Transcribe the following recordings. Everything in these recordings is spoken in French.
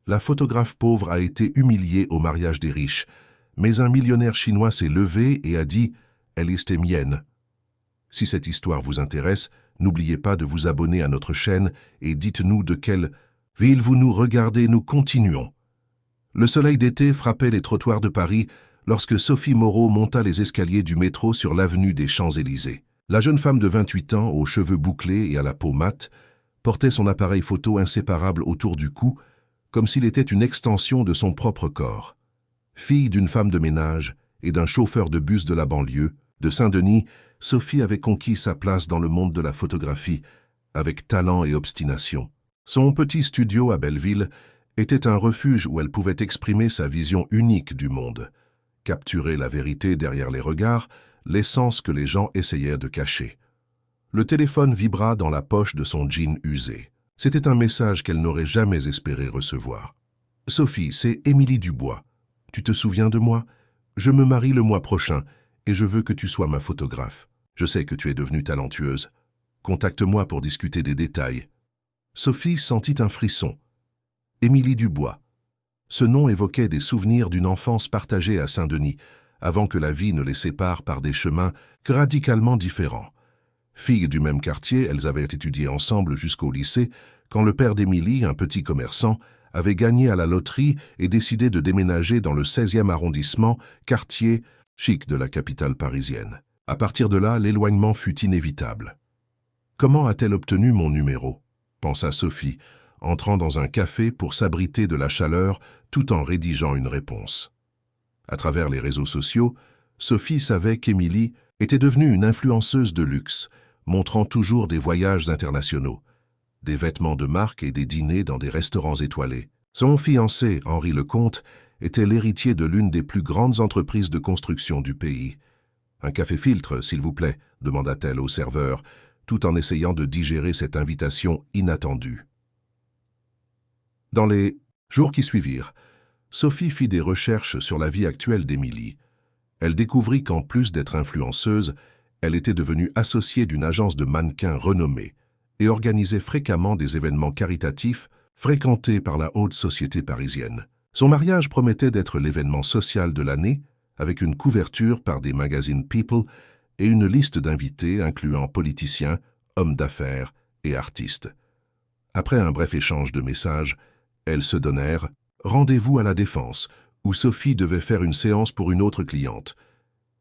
La photographe pauvre a été humiliée au mariage des riches, mais un millionnaire chinois s'est levé et a dit « Elle est mienne ». Si cette histoire vous intéresse, n'oubliez pas de vous abonner à notre chaîne et dites-nous de quelle ville vous nous regardez, nous continuons. Le soleil d'été frappait les trottoirs de Paris lorsque Sophie Moreau monta les escaliers du métro sur l'avenue des Champs-Élysées. La jeune femme de 28 ans, aux cheveux bouclés et à la peau mate, portait son appareil photo inséparable autour du cou, comme s'il était une extension de son propre corps. Fille d'une femme de ménage et d'un chauffeur de bus de la banlieue, de Saint-Denis, Sophie avait conquis sa place dans le monde de la photographie, avec talent et obstination. Son petit studio à Belleville était un refuge où elle pouvait exprimer sa vision unique du monde, capturer la vérité derrière les regards, l'essence que les gens essayaient de cacher. Le téléphone vibra dans la poche de son jean usé. C'était un message qu'elle n'aurait jamais espéré recevoir. « Sophie, c'est Émilie Dubois. Tu te souviens de moi? Je me marie le mois prochain et je veux que tu sois ma photographe. Je sais que tu es devenue talentueuse. Contacte-moi pour discuter des détails. » Sophie sentit un frisson. Émilie Dubois. Ce nom évoquait des souvenirs d'une enfance partagée à Saint-Denis, avant que la vie ne les sépare par des chemins radicalement différents. Filles du même quartier, elles avaient étudié ensemble jusqu'au lycée, quand le père d'Émilie, un petit commerçant, avait gagné à la loterie et décidé de déménager dans le 16e arrondissement, quartier chic de la capitale parisienne. À partir de là, l'éloignement fut inévitable. « Comment a-t-elle obtenu mon numéro ?» pensa Sophie, entrant dans un café pour s'abriter de la chaleur tout en rédigeant une réponse. À travers les réseaux sociaux, Sophie savait qu'Émilie était devenue une influenceuse de luxe, montrant toujours des voyages internationaux, des vêtements de marque et des dîners dans des restaurants étoilés. Son fiancé, Henri Lecomte, était l'héritier de l'une des plus grandes entreprises de construction du pays. « Un café-filtre, s'il vous plaît » demanda-t-elle au serveur, tout en essayant de digérer cette invitation inattendue. Dans les jours qui suivirent, Sophie fit des recherches sur la vie actuelle d'Émilie. Elle découvrit qu'en plus d'être influenceuse, elle était devenue associée d'une agence de mannequins renommée et organisait fréquemment des événements caritatifs fréquentés par la haute société parisienne. Son mariage promettait d'être l'événement social de l'année, avec une couverture par des magazines People et une liste d'invités incluant politiciens, hommes d'affaires et artistes. Après un bref échange de messages, elles se donnèrent rendez-vous à la Défense, où Sophie devait faire une séance pour une autre cliente.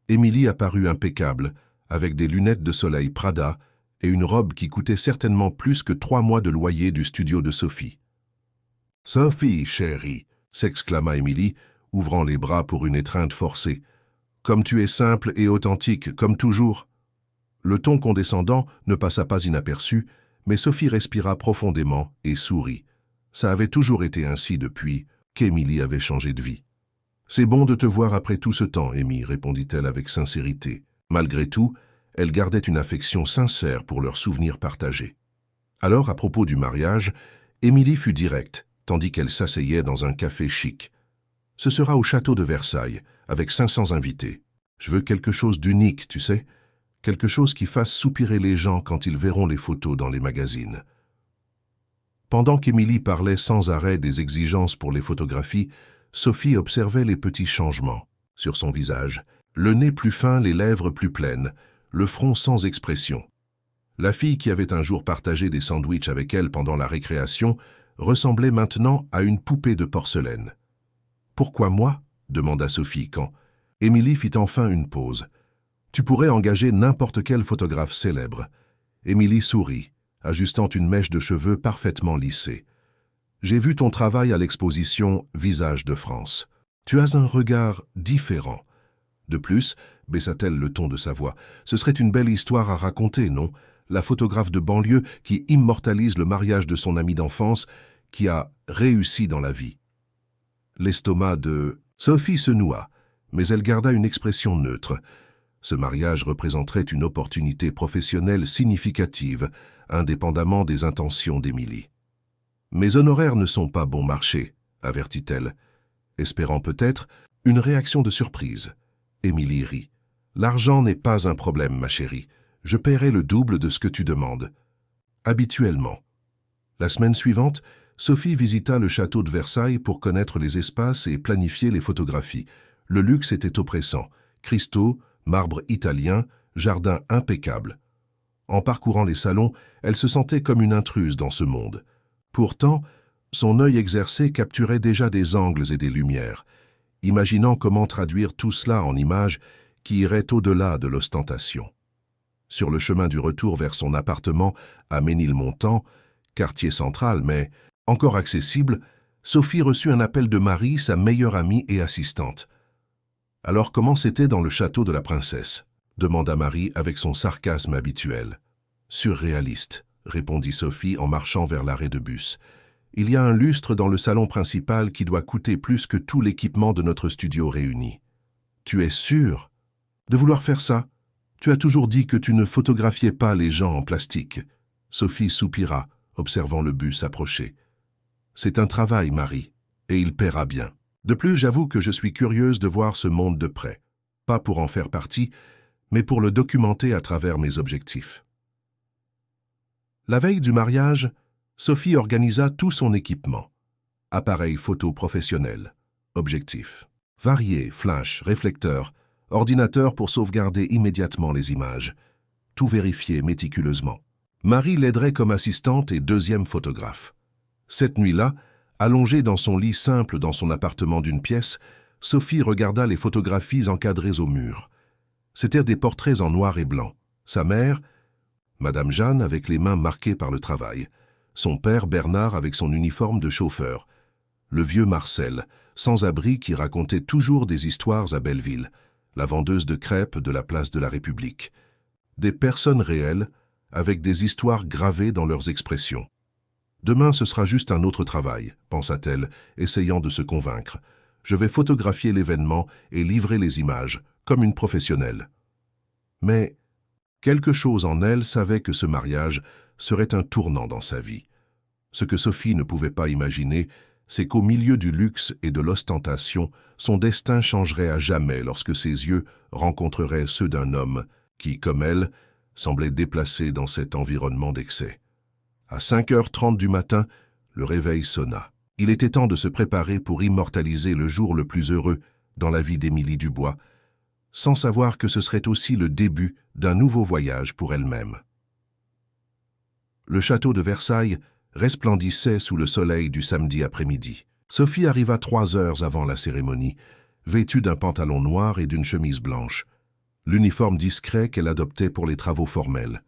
Émilie apparut impeccable, avec des lunettes de soleil Prada et une robe qui coûtait certainement plus que 3 mois de loyer du studio de Sophie. « Sophie, chérie !» s'exclama Émilie, ouvrant les bras pour une étreinte forcée. « Comme tu es simple et authentique, comme toujours !» Le ton condescendant ne passa pas inaperçu, mais Sophie respira profondément et sourit. Ça avait toujours été ainsi depuis qu'Émilie avait changé de vie. « C'est bon de te voir après tout ce temps, Amy, » répondit-elle avec sincérité. Malgré tout, elle gardait une affection sincère pour leurs souvenirs partagés. Alors, à propos du mariage, Émilie fut directe, tandis qu'elle s'asseyait dans un café chic. « Ce sera au château de Versailles, avec 500 invités. Je veux quelque chose d'unique, tu sais, quelque chose qui fasse soupirer les gens quand ils verront les photos dans les magazines. » Pendant qu'Émilie parlait sans arrêt des exigences pour les photographies, Sophie observait les petits changements sur son visage, le nez plus fin, les lèvres plus pleines, le front sans expression. La fille qui avait un jour partagé des sandwichs avec elle pendant la récréation ressemblait maintenant à une poupée de porcelaine. « Pourquoi moi ?» demanda Sophie quand Émilie fit enfin une pause. « Tu pourrais engager n'importe quel photographe célèbre. » Émilie sourit, ajustant une mèche de cheveux parfaitement lissée. « J'ai vu ton travail à l'exposition Visage de France. Tu as un regard différent. De plus, baissa-t-elle le ton de sa voix, ce serait une belle histoire à raconter, non? La photographe de banlieue qui immortalise le mariage de son ami d'enfance, qui a réussi dans la vie. » L'estomac de Sophie se noua, mais elle garda une expression neutre. Ce mariage représenterait une opportunité professionnelle significative, indépendamment des intentions d'Émilie. « Mes honoraires ne sont pas bon marché, » avertit-elle, espérant peut-être une réaction de surprise. Émilie rit. « L'argent n'est pas un problème, ma chérie. Je paierai le double de ce que tu demandes. » Habituellement. La semaine suivante, Sophie visita le château de Versailles pour connaître les espaces et planifier les photographies. Le luxe était oppressant. Cristaux, marbre italien, jardin impeccable. En parcourant les salons, elle se sentait comme une intruse dans ce monde. Pourtant, son œil exercé capturait déjà des angles et des lumières, imaginant comment traduire tout cela en images qui iraient au-delà de l'ostentation. Sur le chemin du retour vers son appartement à Ménilmontant, quartier central mais encore accessible, Sophie reçut un appel de Marie, sa meilleure amie et assistante. « Alors comment c'était dans le château de la princesse ?» demanda Marie avec son sarcasme habituel. « Surréaliste », répondit Sophie en marchant vers l'arrêt de bus. « Il y a un lustre dans le salon principal qui doit coûter plus que tout l'équipement de notre studio réuni. »« Tu es sûre de vouloir faire ça? Tu as toujours dit que tu ne photographiais pas les gens en plastique. » Sophie soupira, observant le bus approcher. « C'est un travail, Marie, et il paiera bien. De plus, j'avoue que je suis curieuse de voir ce monde de près, pas pour en faire partie, mais pour le documenter à travers mes objectifs. » La veille du mariage, Sophie organisa tout son équipement. Appareil photo professionnel, objectif, varié, flash, réflecteur, ordinateur pour sauvegarder immédiatement les images. Tout vérifié méticuleusement. Marie l'aiderait comme assistante et deuxième photographe. Cette nuit-là, allongée dans son lit simple dans son appartement d'une pièce, Sophie regarda les photographies encadrées au mur. C'étaient des portraits en noir et blanc. Sa mère, Madame Jeanne avec les mains marquées par le travail. Son père Bernard avec son uniforme de chauffeur. Le vieux Marcel, sans abri qui racontait toujours des histoires à Belleville, la vendeuse de crêpes de la place de la République. Des personnes réelles, avec des histoires gravées dans leurs expressions. Demain, ce sera juste un autre travail, pensa-t-elle, essayant de se convaincre. Je vais photographier l'événement et livrer les images, comme une professionnelle. Mais quelque chose en elle savait que ce mariage serait un tournant dans sa vie. Ce que Sophie ne pouvait pas imaginer, c'est qu'au milieu du luxe et de l'ostentation, son destin changerait à jamais lorsque ses yeux rencontreraient ceux d'un homme qui, comme elle, semblait déplacé dans cet environnement d'excès. À 5h30 du matin, le réveil sonna. Il était temps de se préparer pour immortaliser le jour le plus heureux dans la vie d'Émilie Dubois, sans savoir que ce serait aussi le début d'un nouveau voyage pour elle-même. Le château de Versailles resplendissait sous le soleil du samedi après-midi. Sophie arriva 3 heures avant la cérémonie, vêtue d'un pantalon noir et d'une chemise blanche, l'uniforme discret qu'elle adoptait pour les travaux formels.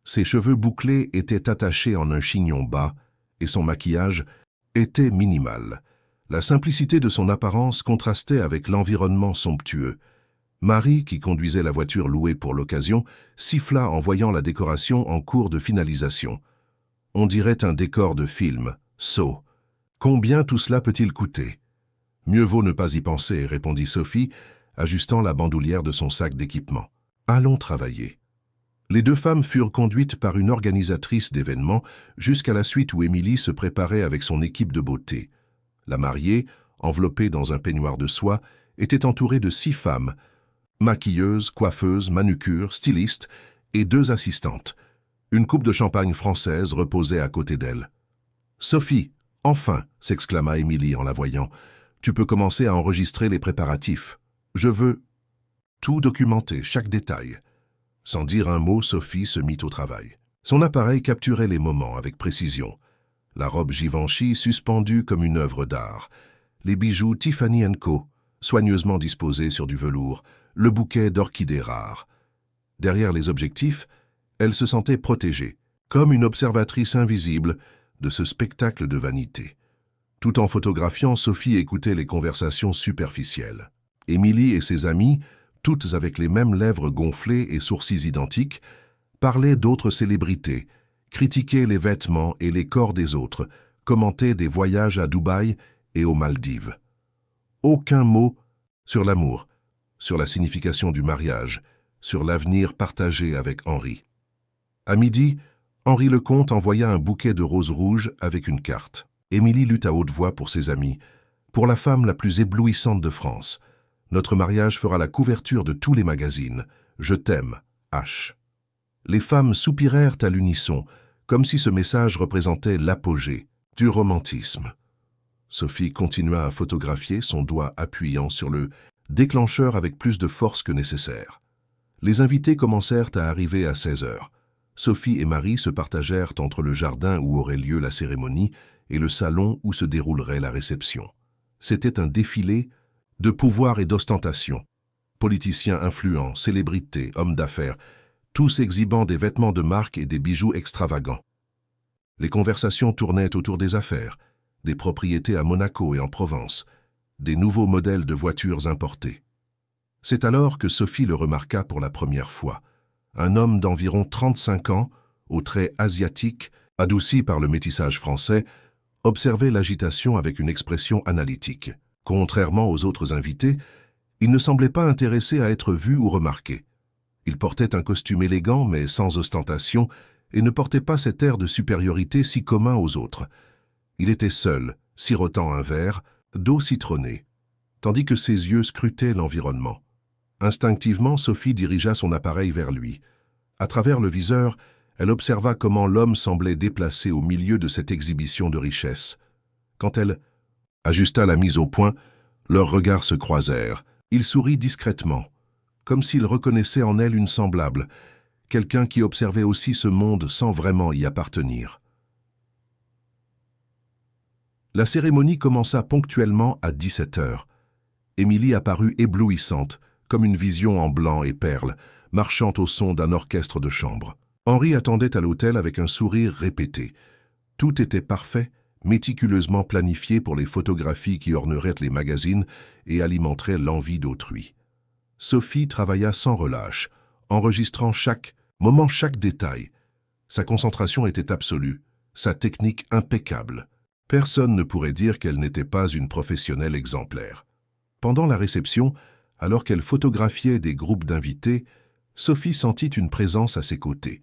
Ses cheveux bouclés étaient attachés en un chignon bas et son maquillage était minimal. La simplicité de son apparence contrastait avec l'environnement somptueux. Marie, qui conduisait la voiture louée pour l'occasion, siffla en voyant la décoration en cours de finalisation. On dirait un décor de film, Saw. Combien tout cela peut-il coûter? Mieux vaut ne pas y penser, répondit Sophie, ajustant la bandoulière de son sac d'équipement. Allons travailler. Les deux femmes furent conduites par une organisatrice d'événements jusqu'à la suite où Émilie se préparait avec son équipe de beauté. La mariée, enveloppée dans un peignoir de soie, était entourée de 6 femmes, maquilleuses, coiffeuses, manucures, stylistes et 2 assistantes. Une coupe de champagne française reposait à côté d'elle. « Sophie, enfin !» s'exclama Émilie en la voyant. « Tu peux commencer à enregistrer les préparatifs. Je veux tout documenter, chaque détail. » Sans dire un mot, Sophie se mit au travail. Son appareil capturait les moments avec précision. La robe Givenchy suspendue comme une œuvre d'art. Les bijoux Tiffany & Co, soigneusement disposés sur du velours. Le bouquet d'orchidées rares. Derrière les objectifs, elle se sentait protégée, comme une observatrice invisible de ce spectacle de vanité. Tout en photographiant, Sophie écoutait les conversations superficielles. Émilie et ses amies, toutes avec les mêmes lèvres gonflées et sourcils identiques, parlaient d'autres célébrités, critiquaient les vêtements et les corps des autres, commentaient des voyages à Dubaï et aux Maldives. Aucun mot sur l'amour, sur la signification du mariage, sur l'avenir partagé avec Henri. À midi, Henri Lecomte envoya un bouquet de roses rouges avec une carte. Émilie lut à haute voix pour ses amis. « Pour la femme la plus éblouissante de France. Notre mariage fera la couverture de tous les magazines. Je t'aime, H. » Les femmes soupirèrent à l'unisson, comme si ce message représentait l'apogée Du romantisme. Sophie continua à photographier, son doigt appuyant sur le déclencheur avec plus de force que nécessaire. Les invités commencèrent à arriver à 16 heures. Sophie et Marie se partagèrent entre le jardin où aurait lieu la cérémonie et le salon où se déroulerait la réception. C'était un défilé de pouvoir et d'ostentation. Politiciens influents, célébrités, hommes d'affaires, tous exhibant des vêtements de marque et des bijoux extravagants. Les conversations tournaient autour des affaires, des propriétés à Monaco et en Provence, des nouveaux modèles de voitures importées. C'est alors que Sophie le remarqua pour la première fois. Un homme d'environ 35 ans, aux traits asiatiques, adoucis par le métissage français, observait l'agitation avec une expression analytique. Contrairement aux autres invités, il ne semblait pas intéressé à être vu ou remarqué. Il portait un costume élégant mais sans ostentation et ne portait pas cet air de supériorité si commun aux autres. Il était seul, sirotant un verre d'eau citronnée, tandis que ses yeux scrutaient l'environnement. Instinctivement, Sophie dirigea son appareil vers lui. À travers le viseur, elle observa comment l'homme semblait déplacé au milieu de cette exhibition de richesse. Quand elle ajusta la mise au point, leurs regards se croisèrent. Il sourit discrètement, comme s'il reconnaissait en elle une semblable, quelqu'un qui observait aussi ce monde sans vraiment y appartenir. La cérémonie commença ponctuellement à 17 heures. Émilie apparut éblouissante, comme une vision en blanc et perles, marchant au son d'un orchestre de chambre. Henri attendait à l'hôtel avec un sourire répété. Tout était parfait, méticuleusement planifié pour les photographies qui orneraient les magazines et alimenteraient l'envie d'autrui. Sophie travailla sans relâche, enregistrant chaque moment, chaque détail. Sa concentration était absolue, sa technique impeccable. Personne ne pourrait dire qu'elle n'était pas une professionnelle exemplaire. Pendant la réception, alors qu'elle photographiait des groupes d'invités, Sophie sentit une présence à ses côtés.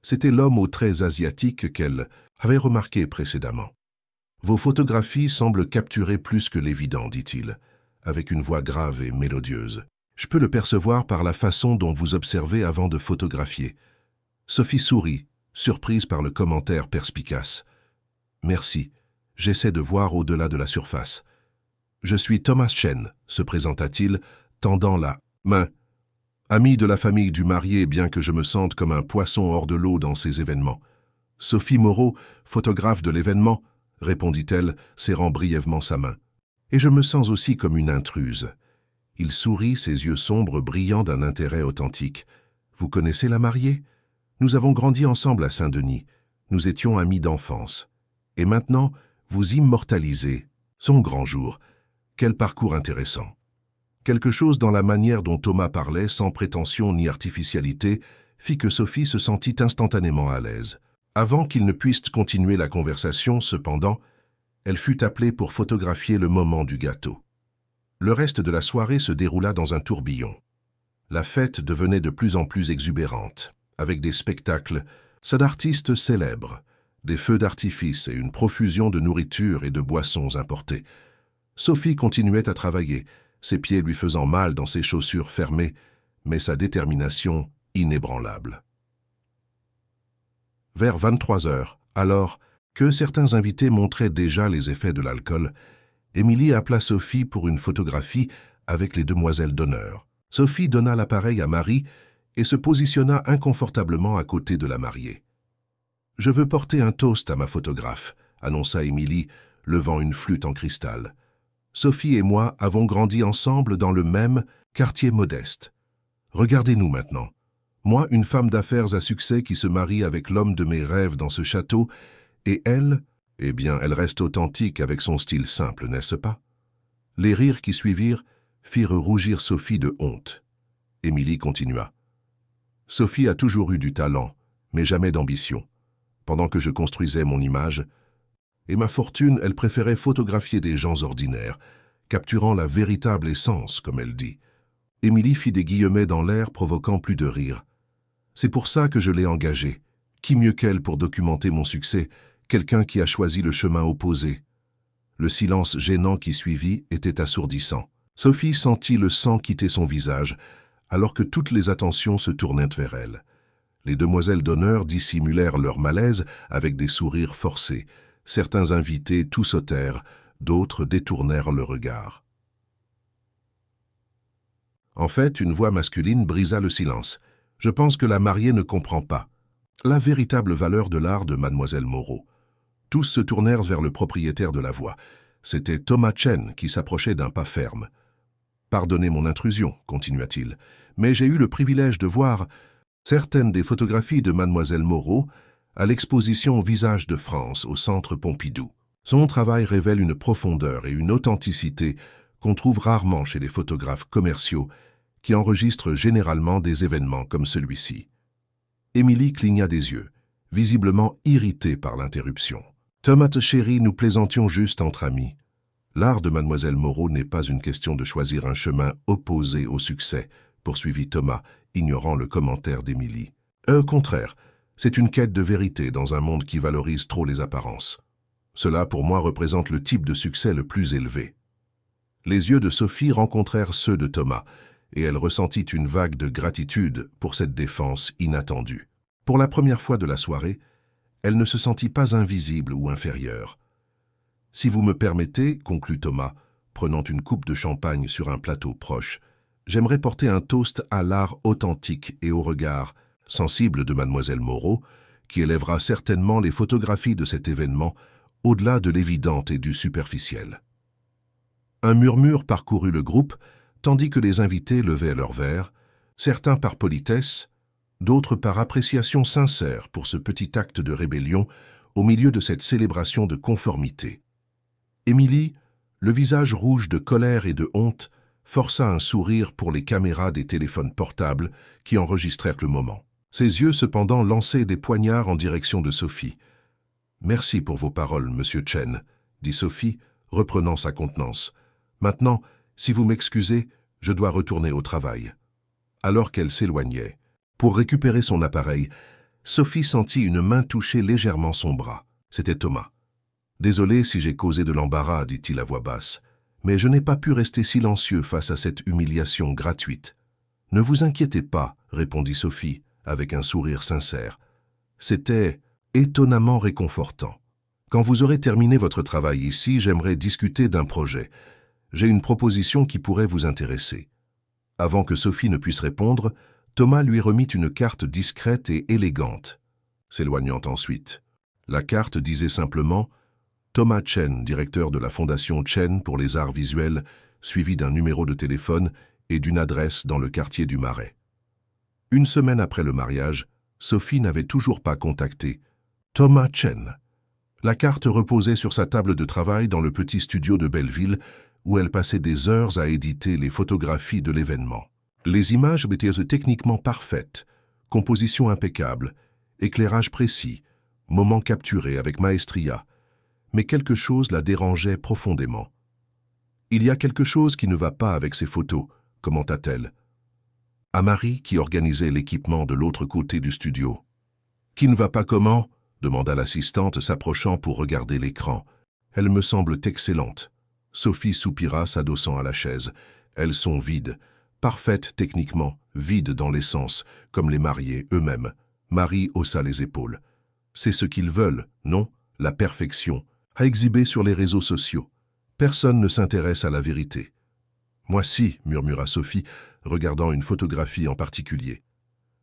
C'était l'homme aux traits asiatiques qu'elle avait remarqué précédemment. « Vos photographies semblent capturer plus que l'évident, dit-il, avec une voix grave et mélodieuse. Je peux le percevoir par la façon dont vous observez avant de photographier. » Sophie sourit, surprise par le commentaire perspicace. « Merci, j'essaie de voir au-delà de la surface. »« Je suis Thomas Chen, » se présenta-t-il, tendant la main. « Ami de la famille du marié, bien que je me sente comme un poisson hors de l'eau dans ces événements. »« Sophie Moreau, photographe de l'événement, » répondit-elle, serrant brièvement sa main. « Et je me sens aussi comme une intruse. » Il sourit, ses yeux sombres brillant d'un intérêt authentique. « Vous connaissez la mariée? Nous avons grandi ensemble à Saint-Denis. Nous étions amis d'enfance. Et maintenant, vous immortalisez son grand jour. Quel parcours intéressant. » Quelque chose dans la manière dont Thomas parlait, sans prétention ni artificialité, fit que Sophie se sentit instantanément à l'aise. Avant qu'il ne puisse continuer la conversation, cependant, elle fut appelée pour photographier le moment du gâteau. Le reste de la soirée se déroula dans un tourbillon. La fête devenait de plus en plus exubérante, avec des spectacles d'artistes célèbres, des feux d'artifice et une profusion de nourriture et de boissons importées. Sophie continuait à travailler, ses pieds lui faisant mal dans ses chaussures fermées, mais sa détermination inébranlable. Vers 23 heures, alors que certains invités montraient déjà les effets de l'alcool, Émilie appela Sophie pour une photographie avec les demoiselles d'honneur. Sophie donna l'appareil à Marie et se positionna inconfortablement à côté de la mariée. « Je veux porter un toast à ma photographe », annonça Émilie, levant une flûte en cristal. « Sophie et moi avons grandi ensemble dans le même quartier modeste. Regardez-nous maintenant. Moi, une femme d'affaires à succès qui se marie avec l'homme de mes rêves dans ce château, et elle, eh bien, elle reste authentique avec son style simple, n'est-ce pas ?» Les rires qui suivirent firent rougir Sophie de honte. Émilie continua. « Sophie a toujours eu du talent, mais jamais d'ambition. Pendant que je construisais mon image, et ma fortune, elle préférait photographier des gens ordinaires, capturant la véritable essence, comme elle dit. » Émilie fit des guillemets dans l'air, provoquant plus de rire. « C'est pour ça que je l'ai engagée. Qui mieux qu'elle pour documenter mon succès, quelqu'un qui a choisi le chemin opposé. » Le silence gênant qui suivit était assourdissant. Sophie sentit le sang quitter son visage, alors que toutes les attentions se tournaient vers elle. Les demoiselles d'honneur dissimulèrent leur malaise avec des sourires forcés, Certains invités tout sautèrent, d'autres détournèrent le regard. En fait, une voix masculine brisa le silence. « Je pense que la mariée ne comprend pas. » La véritable valeur de l'art de Mademoiselle Moreau. Tous se tournèrent vers le propriétaire de la voix. C'était Thomas Chen qui s'approchait d'un pas ferme. « Pardonnez mon intrusion, continua-t-il, mais j'ai eu le privilège de voir certaines des photographies de Mademoiselle Moreau à l'exposition Visage de France au Centre Pompidou. Son travail révèle une profondeur et une authenticité qu'on trouve rarement chez les photographes commerciaux qui enregistrent généralement des événements comme celui-ci. » Émilie cligna des yeux, visiblement irritée par l'interruption. « Thomas chéri, nous plaisantions juste entre amis. L'art de Mademoiselle Moreau n'est pas une question de choisir un chemin opposé au succès, poursuivit Thomas, ignorant le commentaire d'Émilie. Au contraire, c'est une quête de vérité dans un monde qui valorise trop les apparences. Cela, pour moi, représente le type de succès le plus élevé. » Les yeux de Sophie rencontrèrent ceux de Thomas, et elle ressentit une vague de gratitude pour cette défense inattendue. Pour la première fois de la soirée, elle ne se sentit pas invisible ou inférieure. « Si vous me permettez, conclut Thomas, prenant une coupe de champagne sur un plateau proche, j'aimerais porter un toast à l'art authentique et au regard sensible de Mademoiselle Moreau, qui élèvera certainement les photographies de cet événement au-delà de l'évident et du superficiel. » Un murmure parcourut le groupe, tandis que les invités levaient leurs verres, certains par politesse, d'autres par appréciation sincère pour ce petit acte de rébellion au milieu de cette célébration de conformité. Émilie, le visage rouge de colère et de honte, força un sourire pour les caméras des téléphones portables qui enregistrèrent le moment. Ses yeux cependant lançaient des poignards en direction de Sophie. « Merci pour vos paroles, monsieur Chen, » dit Sophie, reprenant sa contenance. « Maintenant, si vous m'excusez, je dois retourner au travail. » Alors qu'elle s'éloignait, pour récupérer son appareil, Sophie sentit une main toucher légèrement son bras. C'était Thomas. « Désolé si j'ai causé de l'embarras, dit-il à voix basse, mais je n'ai pas pu rester silencieux face à cette humiliation gratuite. »« Ne vous inquiétez pas, » répondit Sophie, avec un sourire sincère. C'était étonnamment réconfortant. « Quand vous aurez terminé votre travail ici, j'aimerais discuter d'un projet. J'ai une proposition qui pourrait vous intéresser. » Avant que Sophie ne puisse répondre, Thomas lui remit une carte discrète et élégante, s'éloignant ensuite. La carte disait simplement « Thomas Chen, directeur de la Fondation Chen pour les arts visuels », suivi d'un numéro de téléphone et d'une adresse dans le quartier du Marais. Une semaine après le mariage, Sophie n'avait toujours pas contacté Thomas Chen. La carte reposait sur sa table de travail dans le petit studio de Belleville, où elle passait des heures à éditer les photographies de l'événement. Les images étaient techniquement parfaites, composition impeccable, éclairage précis, moments capturés avec maestria, mais quelque chose la dérangeait profondément. « Il y a quelque chose qui ne va pas avec ces photos », commenta-t-elle. À Marie, qui organisait l'équipement de l'autre côté du studio. « Qui ne va pas comment ?» demanda l'assistante, s'approchant pour regarder l'écran. « Elles me semblent excellentes. » Sophie soupira, s'adossant à la chaise. « Elles sont vides, parfaites techniquement, vides dans l'essence, comme les mariés eux-mêmes. » Marie haussa les épaules. « C'est ce qu'ils veulent, non? La perfection, à exhiber sur les réseaux sociaux. Personne ne s'intéresse à la vérité. »« Moi si, » murmura Sophie, regardant une photographie en particulier.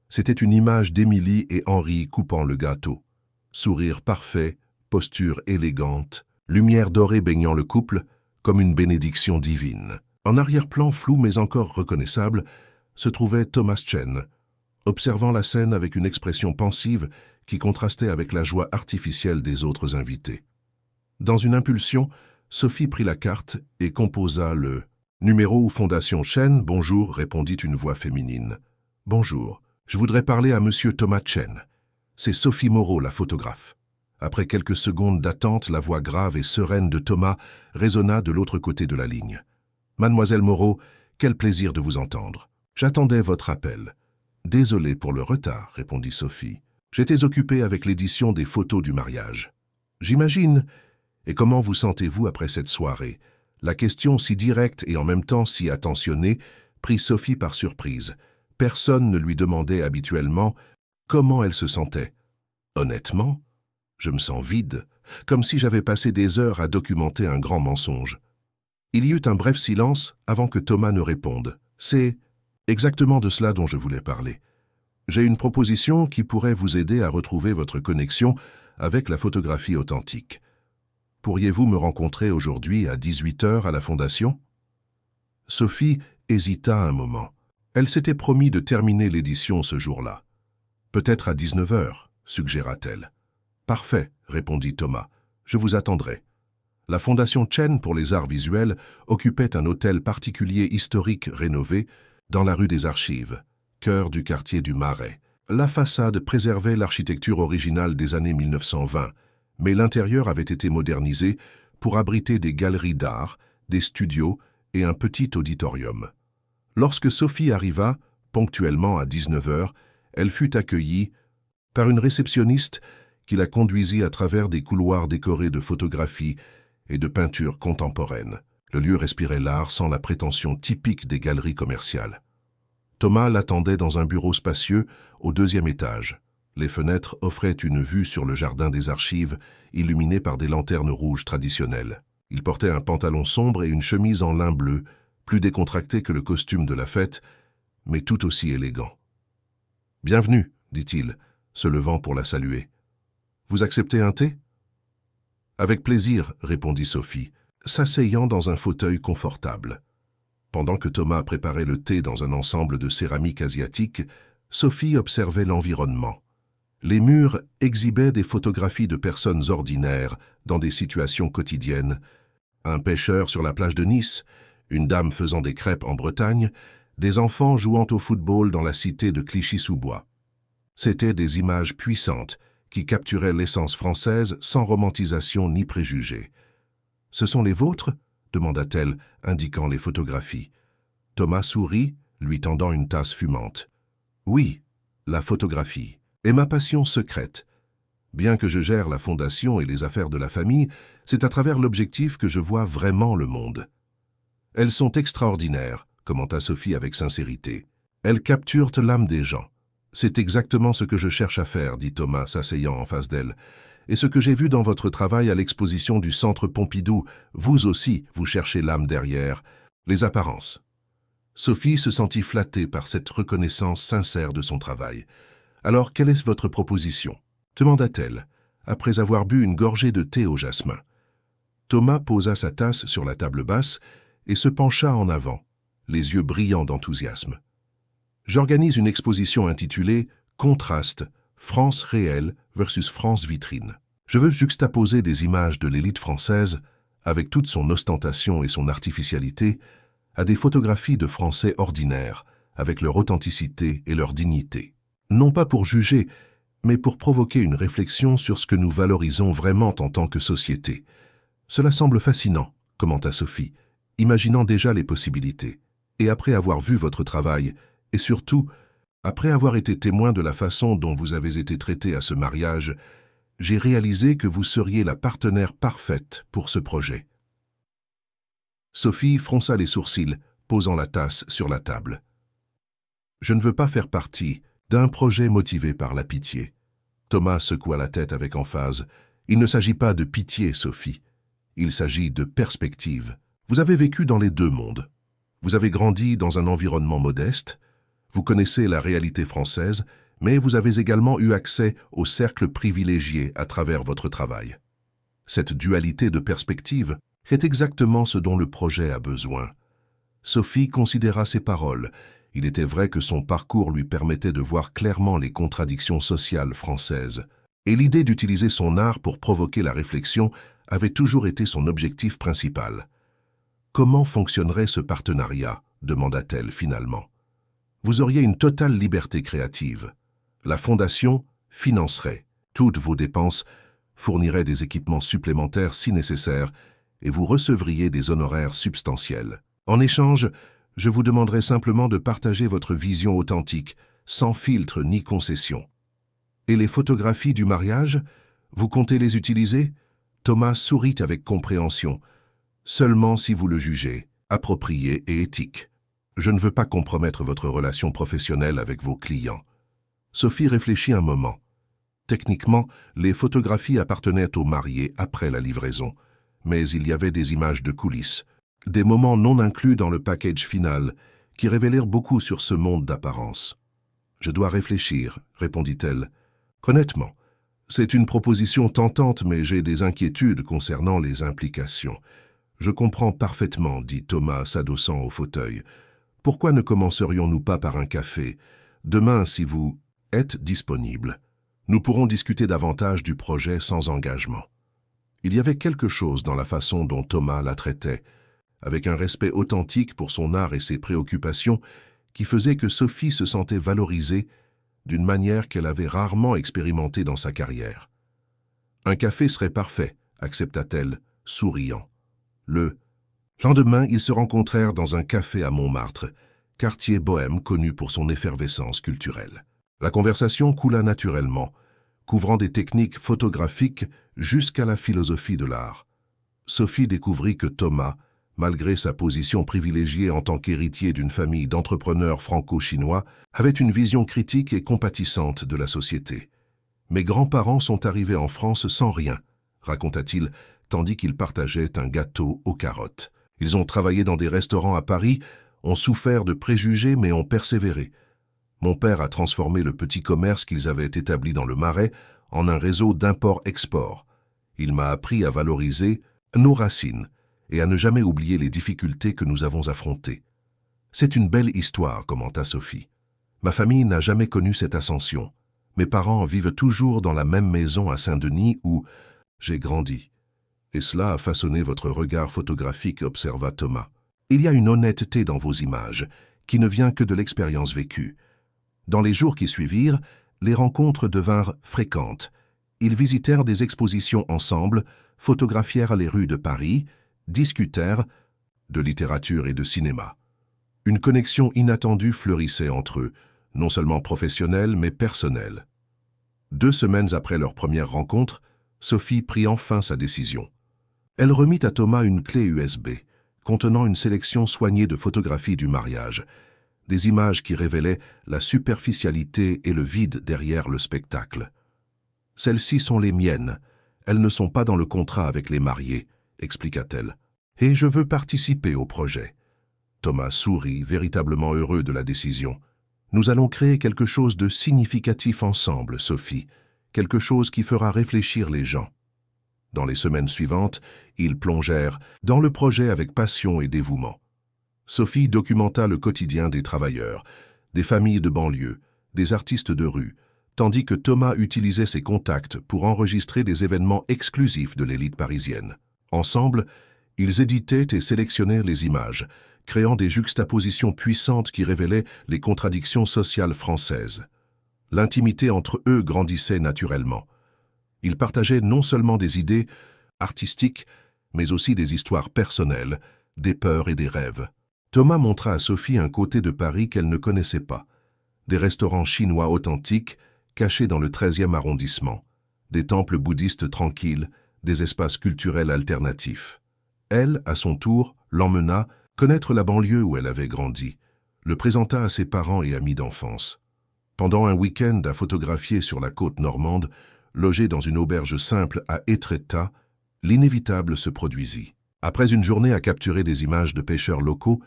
C'était une image d'Émilie et Henri coupant le gâteau. Sourire parfait, posture élégante, lumière dorée baignant le couple, comme une bénédiction divine. En arrière-plan flou mais encore reconnaissable, se trouvait Thomas Chen, observant la scène avec une expression pensive qui contrastait avec la joie artificielle des autres invités. Dans une impulsion, Sophie prit la carte et composa le « Numéro ou Fondation Chen, bonjour », répondit une voix féminine. « Bonjour, je voudrais parler à monsieur Thomas Chen. C'est Sophie Moreau, la photographe. » Après quelques secondes d'attente, la voix grave et sereine de Thomas résonna de l'autre côté de la ligne. « Mademoiselle Moreau, quel plaisir de vous entendre. J'attendais votre appel. »« Désolé pour le retard, » répondit Sophie. « J'étais occupée avec l'édition des photos du mariage. »« J'imagine. Et comment vous sentez-vous après cette soirée ?» La question si directe et en même temps si attentionnée prit Sophie par surprise. Personne ne lui demandait habituellement comment elle se sentait. « Honnêtement, je me sens vide, » comme si j'avais passé des heures à documenter un grand mensonge. Il y eut un bref silence avant que Thomas ne réponde. « C'est exactement de cela dont je voulais parler. J'ai une proposition qui pourrait vous aider à retrouver votre connexion avec la photographie authentique. Pourriez-vous me rencontrer aujourd'hui à 18h à la Fondation ?» Sophie hésita un moment. Elle s'était promis de terminer l'édition ce jour-là. « Peut-être à 19h, suggéra-t-elle. « Parfait, répondit Thomas. Je vous attendrai. » La Fondation Chen pour les arts visuels occupait un hôtel particulier historique rénové dans la rue des Archives, cœur du quartier du Marais. La façade préservait l'architecture originale des années 1920, mais l'intérieur avait été modernisé pour abriter des galeries d'art, des studios et un petit auditorium. Lorsque Sophie arriva, ponctuellement à 19h, elle fut accueillie par une réceptionniste qui la conduisit à travers des couloirs décorés de photographies et de peintures contemporaines. Le lieu respirait l'art sans la prétention typique des galeries commerciales. Thomas l'attendait dans un bureau spacieux au 2e étage. Les fenêtres offraient une vue sur le jardin des Archives, illuminé par des lanternes rouges traditionnelles. Il portait un pantalon sombre et une chemise en lin bleu, plus décontracté que le costume de la fête, mais tout aussi élégant. « Bienvenue, dit-il, se levant pour la saluer. « Vous acceptez un thé ?» « Avec plaisir, répondit Sophie, s'asseyant dans un fauteuil confortable. Pendant que Thomas préparait le thé dans un ensemble de céramique asiatique, Sophie observait l'environnement. Les murs exhibaient des photographies de personnes ordinaires dans des situations quotidiennes. Un pêcheur sur la plage de Nice, une dame faisant des crêpes en Bretagne, des enfants jouant au football dans la cité de Clichy-sous-Bois. C'étaient des images puissantes qui capturaient l'essence française sans romantisation ni préjugés. « Ce sont les vôtres ?» demanda-t-elle, indiquant les photographies. Thomas sourit, lui tendant une tasse fumante. « Oui, la photographie est ma passion secrète. Bien que je gère la fondation et les affaires de la famille, c'est à travers l'objectif que je vois vraiment le monde. »« Elles sont extraordinaires, » commenta Sophie avec sincérité. « Elles capturent l'âme des gens. » « C'est exactement ce que je cherche à faire, dit Thomas, s'asseyant en face d'elle. Et ce que j'ai vu dans votre travail à l'exposition du Centre Pompidou, vous aussi, vous cherchez l'âme derrière, les apparences. » Sophie se sentit flattée par cette reconnaissance sincère de son travail. « Alors, quelle est votre proposition ?» demanda-t-elle, après avoir bu une gorgée de thé au jasmin. Thomas posa sa tasse sur la table basse et se pencha en avant, les yeux brillants d'enthousiasme. J'organise une exposition intitulée « Contraste, France réelle versus France vitrine ». Je veux juxtaposer des images de l'élite française, avec toute son ostentation et son artificialité, à des photographies de Français ordinaires, avec leur authenticité et leur dignité. Non pas pour juger, mais pour provoquer une réflexion sur ce que nous valorisons vraiment en tant que société. Cela semble fascinant, commenta Sophie, imaginant déjà les possibilités. Et après avoir vu votre travail, et surtout, après avoir été témoin de la façon dont vous avez été traité à ce mariage, j'ai réalisé que vous seriez la partenaire parfaite pour ce projet. Sophie fronça les sourcils, posant la tasse sur la table. Je ne veux pas faire partie d'un projet motivé par la pitié. Thomas secoua la tête avec emphase. Il ne s'agit pas de pitié, Sophie. Il s'agit de perspective. Vous avez vécu dans les deux mondes. Vous avez grandi dans un environnement modeste. Vous connaissez la réalité française, mais vous avez également eu accès au cercle privilégié à travers votre travail. Cette dualité de perspective est exactement ce dont le projet a besoin. Sophie considéra ses paroles. Il était vrai que son parcours lui permettait de voir clairement les contradictions sociales françaises, et l'idée d'utiliser son art pour provoquer la réflexion avait toujours été son objectif principal. « Comment fonctionnerait ce partenariat ?» demanda-t-elle finalement. Vous auriez une totale liberté créative. La Fondation financerait toutes vos dépenses, fournirait des équipements supplémentaires si nécessaire, et vous recevriez des honoraires substantiels. En échange, je vous demanderai simplement de partager votre vision authentique, sans filtre ni concession. Et les photographies du mariage, vous comptez les utiliser ? Thomas sourit avec compréhension. Seulement si vous le jugez, approprié et éthique. Je ne veux pas compromettre votre relation professionnelle avec vos clients. Sophie réfléchit un moment. Techniquement, les photographies appartenaient aux mariés après la livraison, mais il y avait des images de coulisses, des moments non inclus dans le package final, qui révélèrent beaucoup sur ce monde d'apparence. « Je dois réfléchir », répondit-elle. « Honnêtement, c'est une proposition tentante, mais j'ai des inquiétudes concernant les implications. »« Je comprends parfaitement, » dit Thomas, s'adossant au fauteuil. « Pourquoi ne commencerions-nous pas par un café? Demain, si vous êtes disponible, nous pourrons discuter davantage du projet sans engagement. » Il y avait quelque chose dans la façon dont Thomas la traitait, avec un respect authentique pour son art et ses préoccupations, qui faisait que Sophie se sentait valorisée d'une manière qu'elle avait rarement expérimentée dans sa carrière. « Un café serait parfait, » accepta-t-elle, souriant. Le lendemain, ils se rencontrèrent dans un café à Montmartre, quartier bohème connu pour son effervescence culturelle. La conversation coula naturellement, couvrant des techniques photographiques jusqu'à la philosophie de l'art. Sophie découvrit que Thomas, malgré sa position privilégiée en tant qu'héritier d'une famille d'entrepreneurs franco-chinois, avait une vision critique et compatissante de la société. « Mes grands-parents sont arrivés en France sans rien », raconta-t-il, tandis qu'ils partageaient un gâteau aux carottes. Ils ont travaillé dans des restaurants à Paris, ont souffert de préjugés mais ont persévéré. Mon père a transformé le petit commerce qu'ils avaient établi dans le Marais en un réseau d'import-export. Il m'a appris à valoriser nos racines et à ne jamais oublier les difficultés que nous avons affrontées. C'est une belle histoire, commenta Sophie. Ma famille n'a jamais connu cette ascension. Mes parents vivent toujours dans la même maison à Saint-Denis où j'ai grandi. Et cela a façonné votre regard photographique, observa Thomas. Il y a une honnêteté dans vos images, qui ne vient que de l'expérience vécue. Dans les jours qui suivirent, les rencontres devinrent fréquentes. Ils visitèrent des expositions ensemble, photographièrent les rues de Paris, discutèrent de littérature et de cinéma. Une connexion inattendue fleurissait entre eux, non seulement professionnelle mais personnelle. 2 semaines après leur première rencontre, Sophie prit enfin sa décision. Elle remit à Thomas une clé USB, contenant une sélection soignée de photographies du mariage, des images qui révélaient la superficialité et le vide derrière le spectacle. « Celles-ci sont les miennes, elles ne sont pas dans le contrat avec les mariés, » expliqua-t-elle. « Et je veux participer au projet. » Thomas sourit, véritablement heureux de la décision. « Nous allons créer quelque chose de significatif ensemble, Sophie, quelque chose qui fera réfléchir les gens. » Dans les semaines suivantes, ils plongèrent dans le projet avec passion et dévouement. Sophie documenta le quotidien des travailleurs, des familles de banlieue, des artistes de rue, tandis que Thomas utilisait ses contacts pour enregistrer des événements exclusifs de l'élite parisienne. Ensemble, ils éditaient et sélectionnèrent les images, créant des juxtapositions puissantes qui révélaient les contradictions sociales françaises. L'intimité entre eux grandissait naturellement. Ils partageaient non seulement des idées artistiques, mais aussi des histoires personnelles, des peurs et des rêves. Thomas montra à Sophie un côté de Paris qu'elle ne connaissait pas. Des restaurants chinois authentiques, cachés dans le 13e arrondissement, des temples bouddhistes tranquilles, des espaces culturels alternatifs. Elle, à son tour, l'emmena connaître la banlieue où elle avait grandi, le présenta à ses parents et amis d'enfance. Pendant un week-end à photographier sur la côte normande, logé dans une auberge simple à Étretat, l'inévitable se produisit. Après une journée à capturer des images de pêcheurs locaux,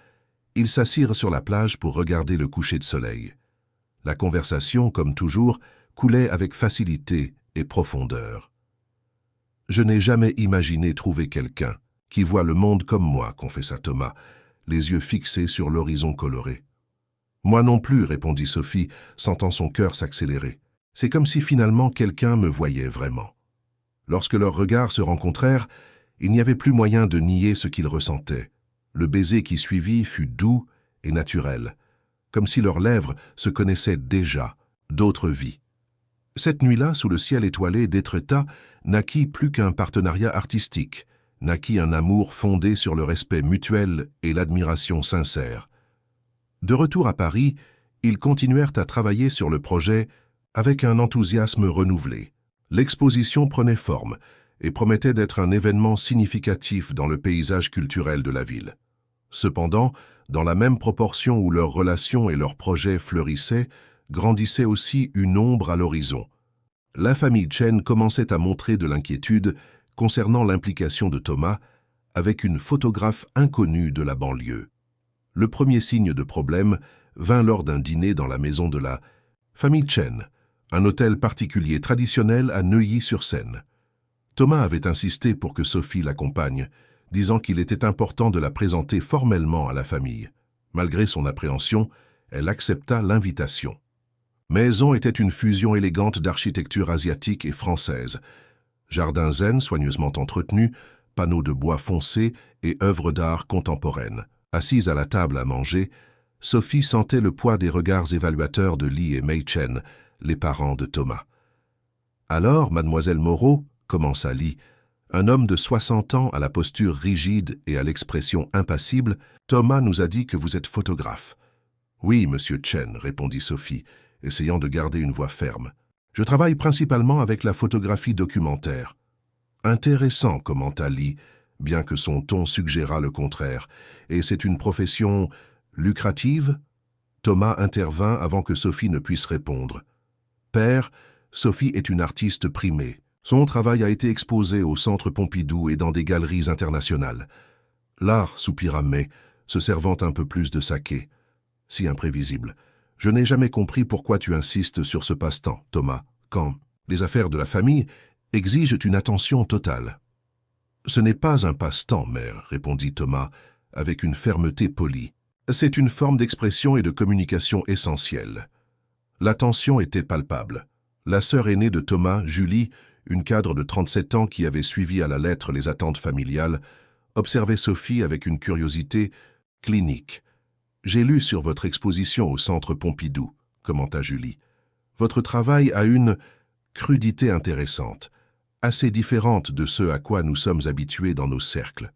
ils s'assirent sur la plage pour regarder le coucher de soleil. La conversation, comme toujours, coulait avec facilité et profondeur. « Je n'ai jamais imaginé trouver quelqu'un qui voit le monde comme moi, » confessa Thomas, les yeux fixés sur l'horizon coloré. « Moi non plus, » répondit Sophie, sentant son cœur s'accélérer. C'est comme si finalement quelqu'un me voyait vraiment. Lorsque leurs regards se rencontrèrent, il n'y avait plus moyen de nier ce qu'ils ressentaient. Le baiser qui suivit fut doux et naturel, comme si leurs lèvres se connaissaient déjà d'autres vies. Cette nuit-là, sous le ciel étoilé d'Étretat, naquit plus qu'un partenariat artistique, naquit un amour fondé sur le respect mutuel et l'admiration sincère. De retour à Paris, ils continuèrent à travailler sur le projet avec un enthousiasme renouvelé. L'exposition prenait forme et promettait d'être un événement significatif dans le paysage culturel de la ville. Cependant, dans la même proportion où leurs relations et leurs projets fleurissaient, grandissait aussi une ombre à l'horizon, la famille Chen commençait à montrer de l'inquiétude concernant l'implication de Thomas avec une photographe inconnue de la banlieue. Le premier signe de problème vint lors d'un dîner dans la maison de la famille Chen, un hôtel particulier traditionnel à Neuilly-sur-Seine. Thomas avait insisté pour que Sophie l'accompagne, disant qu'il était important de la présenter formellement à la famille. Malgré son appréhension, elle accepta l'invitation. Maison était une fusion élégante d'architecture asiatique et française. Jardin zen soigneusement entretenu, panneaux de bois foncé et œuvres d'art contemporaines. Assise à la table à manger, Sophie sentait le poids des regards évaluateurs de Li et Mei Chen, les parents de Thomas. « Alors, mademoiselle Moreau, commença Li, un homme de 60 ans à la posture rigide et à l'expression impassible, Thomas nous a dit que vous êtes photographe. »« Oui, monsieur Chen, répondit Sophie, essayant de garder une voix ferme. Je travaille principalement avec la photographie documentaire. »« Intéressant, commenta Li, bien que son ton suggérât le contraire. Et c'est une profession lucrative ?» Thomas intervint avant que Sophie ne puisse répondre. « Père, Sophie est une artiste primée. Son travail a été exposé au Centre Pompidou et dans des galeries internationales. L'art, soupira May, se servant un peu plus de saké. Si imprévisible. Je n'ai jamais compris pourquoi tu insistes sur ce passe-temps, Thomas, quand les affaires de la famille exigent une attention totale. Ce n'est pas un passe-temps, mère, répondit Thomas, avec une fermeté polie. C'est une forme d'expression et de communication essentielle. L'attention était palpable. La sœur aînée de Thomas, Julie, une cadre de 37 ans qui avait suivi à la lettre les attentes familiales, observait Sophie avec une curiosité clinique. « J'ai lu sur votre exposition au Centre Pompidou, » commenta Julie. « Votre travail a une crudité intéressante, assez différente de ce à quoi nous sommes habitués dans nos cercles. »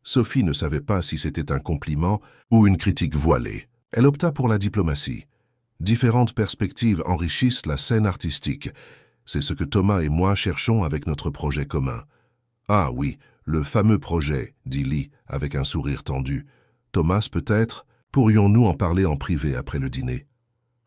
Sophie ne savait pas si c'était un compliment ou une critique voilée. Elle opta pour la diplomatie. Différentes perspectives enrichissent la scène artistique. C'est ce que Thomas et moi cherchons avec notre projet commun. « Ah oui, le fameux projet, » dit Li avec un sourire tendu. « Thomas, peut-être, pourrions-nous en parler en privé après le dîner ?»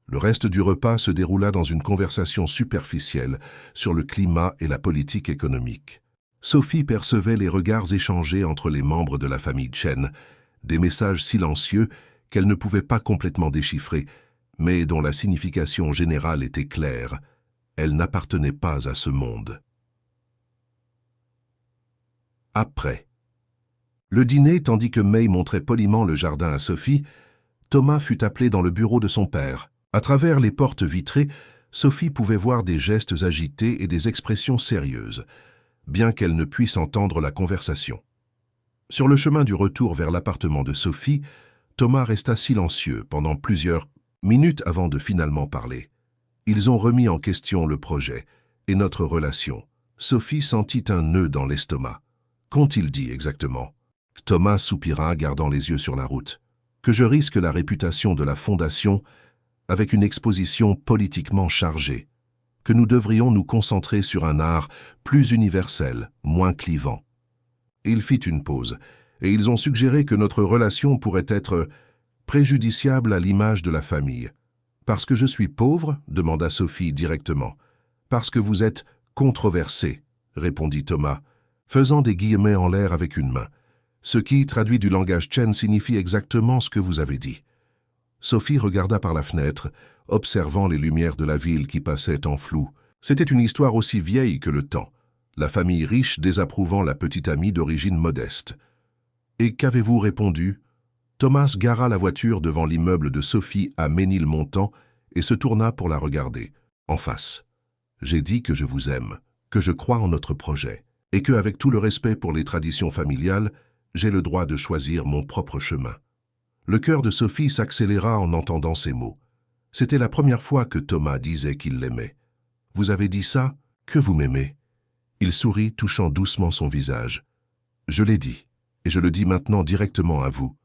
Le reste du repas se déroula dans une conversation superficielle sur le climat et la politique économique. Sophie percevait les regards échangés entre les membres de la famille Chen, des messages silencieux qu'elle ne pouvait pas complètement déchiffrer, mais dont la signification générale était claire. Elle n'appartenait pas à ce monde. Après. Le dîner, tandis que May montrait poliment le jardin à Sophie, Thomas fut appelé dans le bureau de son père. À travers les portes vitrées, Sophie pouvait voir des gestes agités et des expressions sérieuses, bien qu'elle ne puisse entendre la conversation. Sur le chemin du retour vers l'appartement de Sophie, Thomas resta silencieux pendant plusieurs minutes avant de finalement parler. Ils ont remis en question le projet et notre relation. Sophie sentit un nœud dans l'estomac. Qu'ont-ils dit exactement? Thomas soupira, gardant les yeux sur la route. Que je risque la réputation de la Fondation avec une exposition politiquement chargée. Que nous devrions nous concentrer sur un art plus universel, moins clivant. Il fit une pause, et ils ont suggéré que notre relation pourrait être préjudiciable à l'image de la famille. « Parce que je suis pauvre ?» demanda Sophie directement. « Parce que vous êtes controversé » répondit Thomas, faisant des guillemets en l'air avec une main. Ce qui, traduit du langage Chen, signifie exactement ce que vous avez dit. Sophie regarda par la fenêtre, observant les lumières de la ville qui passaient en flou. C'était une histoire aussi vieille que le temps, la famille riche désapprouvant la petite amie d'origine modeste. « Et qu'avez-vous répondu ?» Thomas gara la voiture devant l'immeuble de Sophie à Ménilmontant et se tourna pour la regarder, en face. « J'ai dit que je vous aime, que je crois en notre projet, et que, avec tout le respect pour les traditions familiales, j'ai le droit de choisir mon propre chemin. » Le cœur de Sophie s'accéléra en entendant ces mots. C'était la première fois que Thomas disait qu'il l'aimait. « Vous avez dit ça? Que vous m'aimez ?» Il sourit, touchant doucement son visage. « Je l'ai dit, et je le dis maintenant directement à vous.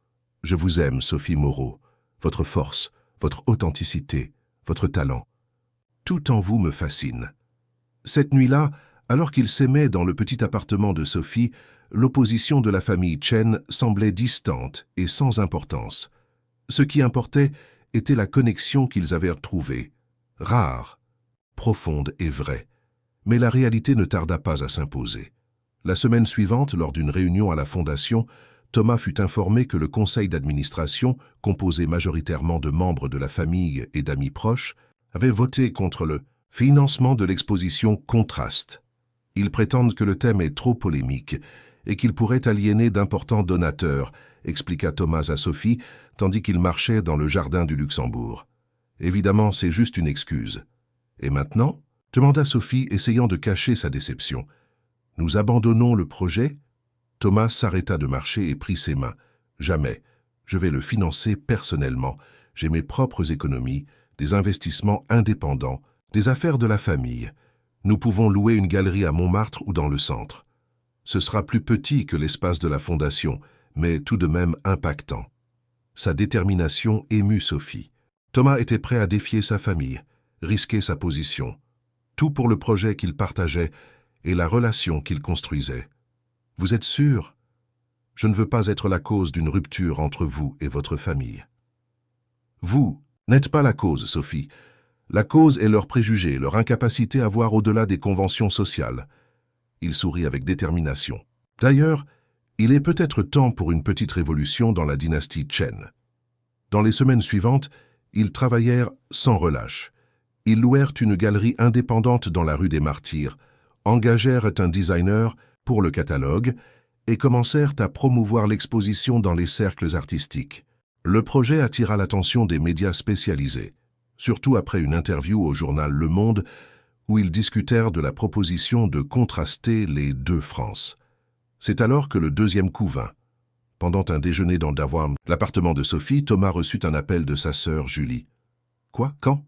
Je vous aime, Sophie Moreau, votre force, votre authenticité, votre talent. Tout en vous me fascine. » Cette nuit-là, alors qu'ils s'aimaient dans le petit appartement de Sophie, l'opposition de la famille Chen semblait distante et sans importance. Ce qui importait était la connexion qu'ils avaient retrouvée, rare, profonde et vraie. Mais la réalité ne tarda pas à s'imposer. La semaine suivante, lors d'une réunion à la Fondation, Thomas fut informé que le conseil d'administration, composé majoritairement de membres de la famille et d'amis proches, avait voté contre le financement de l'exposition Contraste. Ils prétendent que le thème est trop polémique et qu'il pourrait aliéner d'importants donateurs, expliqua Thomas à Sophie, tandis qu'il marchait dans le jardin du Luxembourg. Évidemment, c'est juste une excuse. Et maintenant ? Demanda Sophie, essayant de cacher sa déception. Nous abandonnons le projet ? Thomas s'arrêta de marcher et prit ses mains. Jamais. Je vais le financer personnellement. J'ai mes propres économies, des investissements indépendants, des affaires de la famille. Nous pouvons louer une galerie à Montmartre ou dans le centre. Ce sera plus petit que l'espace de la Fondation, mais tout de même impactant. Sa détermination émut Sophie. Thomas était prêt à défier sa famille, risquer sa position. Tout pour le projet qu'il partageait et la relation qu'il construisait. « Vous êtes sûr ? Je ne veux pas être la cause d'une rupture entre vous et votre famille. » « Vous n'êtes pas la cause, Sophie. La cause est leurs préjugés, leur incapacité à voir au-delà des conventions sociales. » Il sourit avec détermination. « D'ailleurs, il est peut-être temps pour une petite révolution dans la dynastie Chen. » Dans les semaines suivantes, ils travaillèrent sans relâche. Ils louèrent une galerie indépendante dans la rue des Martyrs, engagèrent un designer pour le catalogue et commencèrent à promouvoir l'exposition dans les cercles artistiques. Le projet attira l'attention des médias spécialisés, surtout après une interview au journal Le Monde où ils discutèrent de la proposition de contraster les deux France. C'est alors que le deuxième coup vint. Pendant un déjeuner dans l'appartement de Sophie, Thomas reçut un appel de sa sœur Julie. « Quoi ? Quand ?»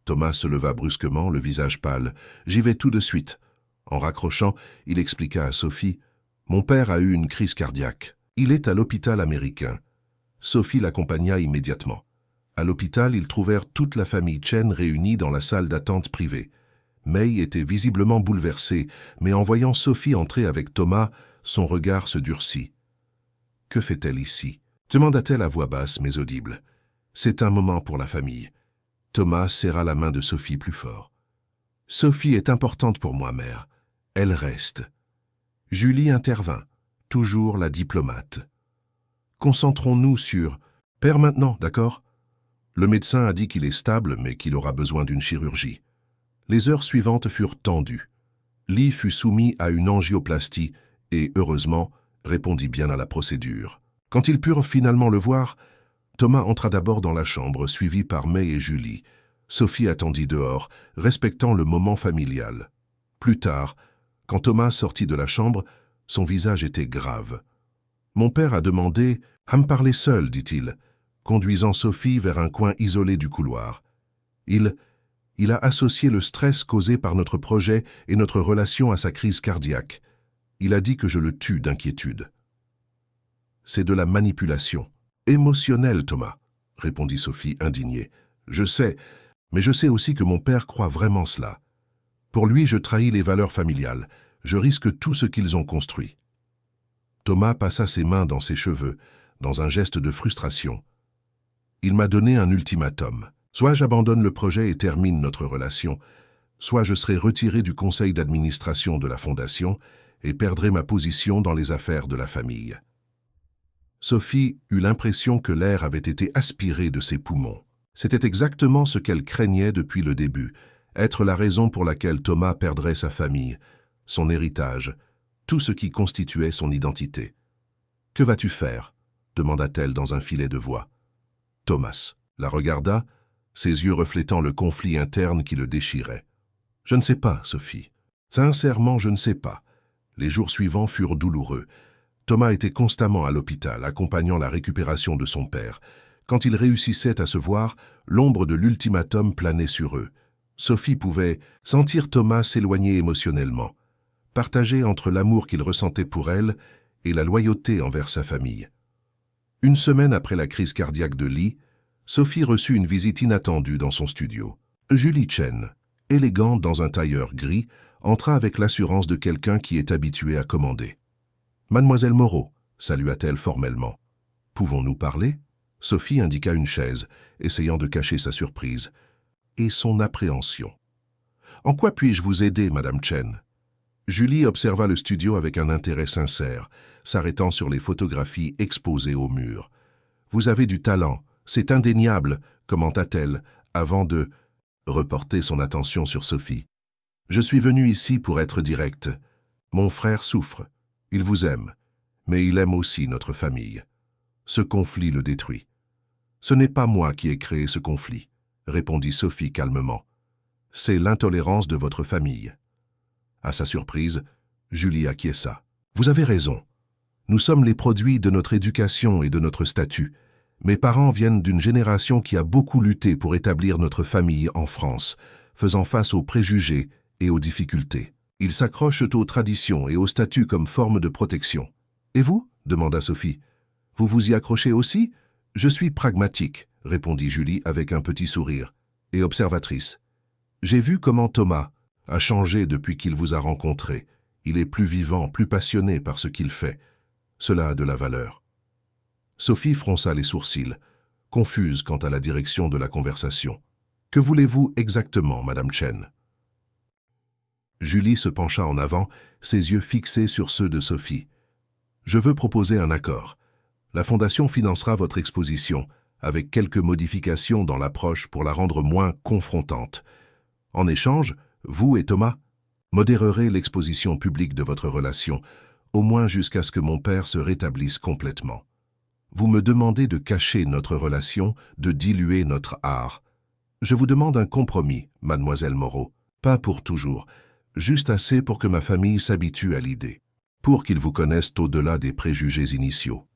Thomas se leva brusquement, le visage pâle. « J'y vais tout de suite. » En raccrochant, il expliqua à Sophie « Mon père a eu une crise cardiaque. Il est à l'hôpital américain. » Sophie l'accompagna immédiatement. À l'hôpital, ils trouvèrent toute la famille Chen réunie dans la salle d'attente privée. Mei était visiblement bouleversée, mais en voyant Sophie entrer avec Thomas, son regard se durcit. « Que fait-elle ici ?» demanda-t-elle à voix basse mais audible. « C'est un moment pour la famille. » Thomas serra la main de Sophie plus fort. « Sophie est importante pour moi, mère. Elle reste. » Julie intervint, toujours la diplomate. « Concentrons-nous sur... Père maintenant, d'accord ? Le médecin a dit qu'il est stable, mais qu'il aura besoin d'une chirurgie. » Les heures suivantes furent tendues. Lee fut soumis à une angioplastie et, heureusement, répondit bien à la procédure. Quand ils purent finalement le voir, Thomas entra d'abord dans la chambre, suivi par Mei et Julie. Sophie attendit dehors, respectant le moment familial. Plus tard, quand Thomas sortit de la chambre, son visage était grave. « Mon père a demandé à me parler seul, dit-il, conduisant Sophie vers un coin isolé du couloir. Il a associé le stress causé par notre projet et notre relation à sa crise cardiaque. Il a dit que je le tue d'inquiétude. » « C'est de la manipulation. Émotionnelle, Thomas, » répondit Sophie indignée. « Je sais, mais je sais aussi que mon père croit vraiment cela. Pour lui, je trahis les valeurs familiales. Je risque tout ce qu'ils ont construit. » Thomas passa ses mains dans ses cheveux, dans un geste de frustration. « Il m'a donné un ultimatum. Soit j'abandonne le projet et termine notre relation, soit je serai retiré du conseil d'administration de la Fondation et perdrai ma position dans les affaires de la famille. » Sophie eut l'impression que l'air avait été aspiré de ses poumons. C'était exactement ce qu'elle craignait depuis le début, être la raison pour laquelle Thomas perdrait sa famille, son héritage, tout ce qui constituait son identité. « Que vas-tu faire ?» demanda-t-elle dans un filet de voix. Thomas la regarda, ses yeux reflétant le conflit interne qui le déchirait. « Je ne sais pas, Sophie. Sincèrement, je ne sais pas. » Les jours suivants furent douloureux. Thomas était constamment à l'hôpital, accompagnant la récupération de son père. Quand ils réussissaient à se voir, l'ombre de l'ultimatum planait sur eux. Sophie pouvait sentir Thomas s'éloigner émotionnellement, partagé entre l'amour qu'il ressentait pour elle et la loyauté envers sa famille. Une semaine après la crise cardiaque de Lee, Sophie reçut une visite inattendue dans son studio. Julie Chen, élégante dans un tailleur gris, entra avec l'assurance de quelqu'un qui est habitué à commander. « Mademoiselle Moreau », salua-t-elle formellement. « Pouvons-nous parler ?» Sophie indiqua une chaise, essayant de cacher sa surprise et son appréhension. En quoi puis-je vous aider, Madame Chen ?» Julie observa le studio avec un intérêt sincère, s'arrêtant sur les photographies exposées au mur. « Vous avez du talent, c'est indéniable, » commenta-t-elle, avant de reporter son attention sur Sophie. « Je suis venue ici pour être directe. Mon frère souffre. Il vous aime, mais il aime aussi notre famille. Ce conflit le détruit. »« Ce n'est pas moi qui ai créé ce conflit, » répondit Sophie calmement. « C'est l'intolérance de votre famille. » À sa surprise, Julie acquiesça. « Vous avez raison. Nous sommes les produits de notre éducation et de notre statut. Mes parents viennent d'une génération qui a beaucoup lutté pour établir notre famille en France, faisant face aux préjugés et aux difficultés. Ils s'accrochent aux traditions et au statut comme forme de protection. « Et vous ?» demanda Sophie. « Vous vous y accrochez aussi ?»« Je suis pragmatique, » répondit Julie avec un petit sourire, et observatrice. « J'ai vu comment Thomas a changé depuis qu'il vous a rencontré. Il est plus vivant, plus passionné par ce qu'il fait. Cela a de la valeur. » Sophie fronça les sourcils, confuse quant à la direction de la conversation. « Que voulez-vous exactement, Madame Chen ?» Julie se pencha en avant, ses yeux fixés sur ceux de Sophie. « Je veux proposer un accord. La Fondation financera votre exposition, avec quelques modifications dans l'approche pour la rendre moins confrontante. En échange, vous et Thomas modérerez l'exposition publique de votre relation, au moins jusqu'à ce que mon père se rétablisse complètement. Vous me demandez de cacher notre relation, de diluer notre art. Je vous demande un compromis, mademoiselle Moreau, pas pour toujours, juste assez pour que ma famille s'habitue à l'idée, pour qu'ils vous connaissent au-delà des préjugés initiaux. »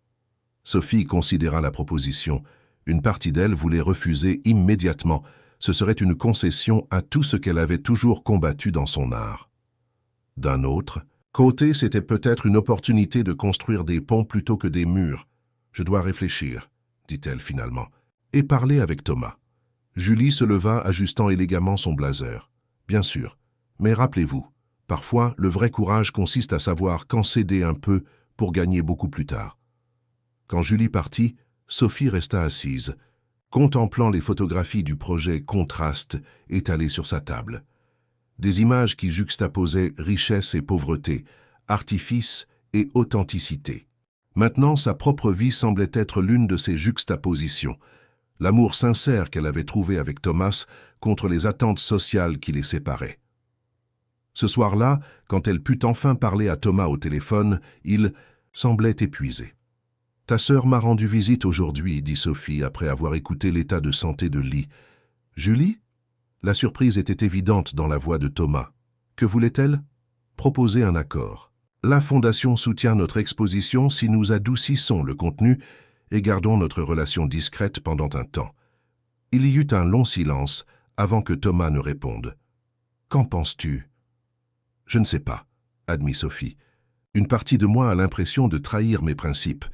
Sophie considéra la proposition. Une partie d'elle voulait refuser immédiatement. Ce serait une concession à tout ce qu'elle avait toujours combattu dans son art. D'un autre côté, c'était peut-être une opportunité de construire des ponts plutôt que des murs. « Je dois réfléchir, » dit-elle finalement, « et parler avec Thomas. » Julie se leva, ajustant élégamment son blazer. « Bien sûr, mais rappelez-vous, parfois le vrai courage consiste à savoir quand céder un peu pour gagner beaucoup plus tard. » Quand Julie partit, Sophie resta assise, contemplant les photographies du projet Contraste étalées sur sa table. Des images qui juxtaposaient richesse et pauvreté, artifice et authenticité. Maintenant, sa propre vie semblait être l'une de ces juxtapositions, l'amour sincère qu'elle avait trouvé avec Thomas contre les attentes sociales qui les séparaient. Ce soir-là, quand elle put enfin parler à Thomas au téléphone, il semblait épuisé. « Ta sœur m'a rendu visite aujourd'hui, » dit Sophie après avoir écouté l'état de santé de Lee. « Julie ?» La surprise était évidente dans la voix de Thomas. Que voulait-elle ? Proposer un accord. La Fondation soutient notre exposition si nous adoucissons le contenu et gardons notre relation discrète pendant un temps. Il y eut un long silence avant que Thomas ne réponde. « Qu'en penses-tu » ? « Je ne sais pas, » admit Sophie. « Une partie de moi a l'impression de trahir mes principes.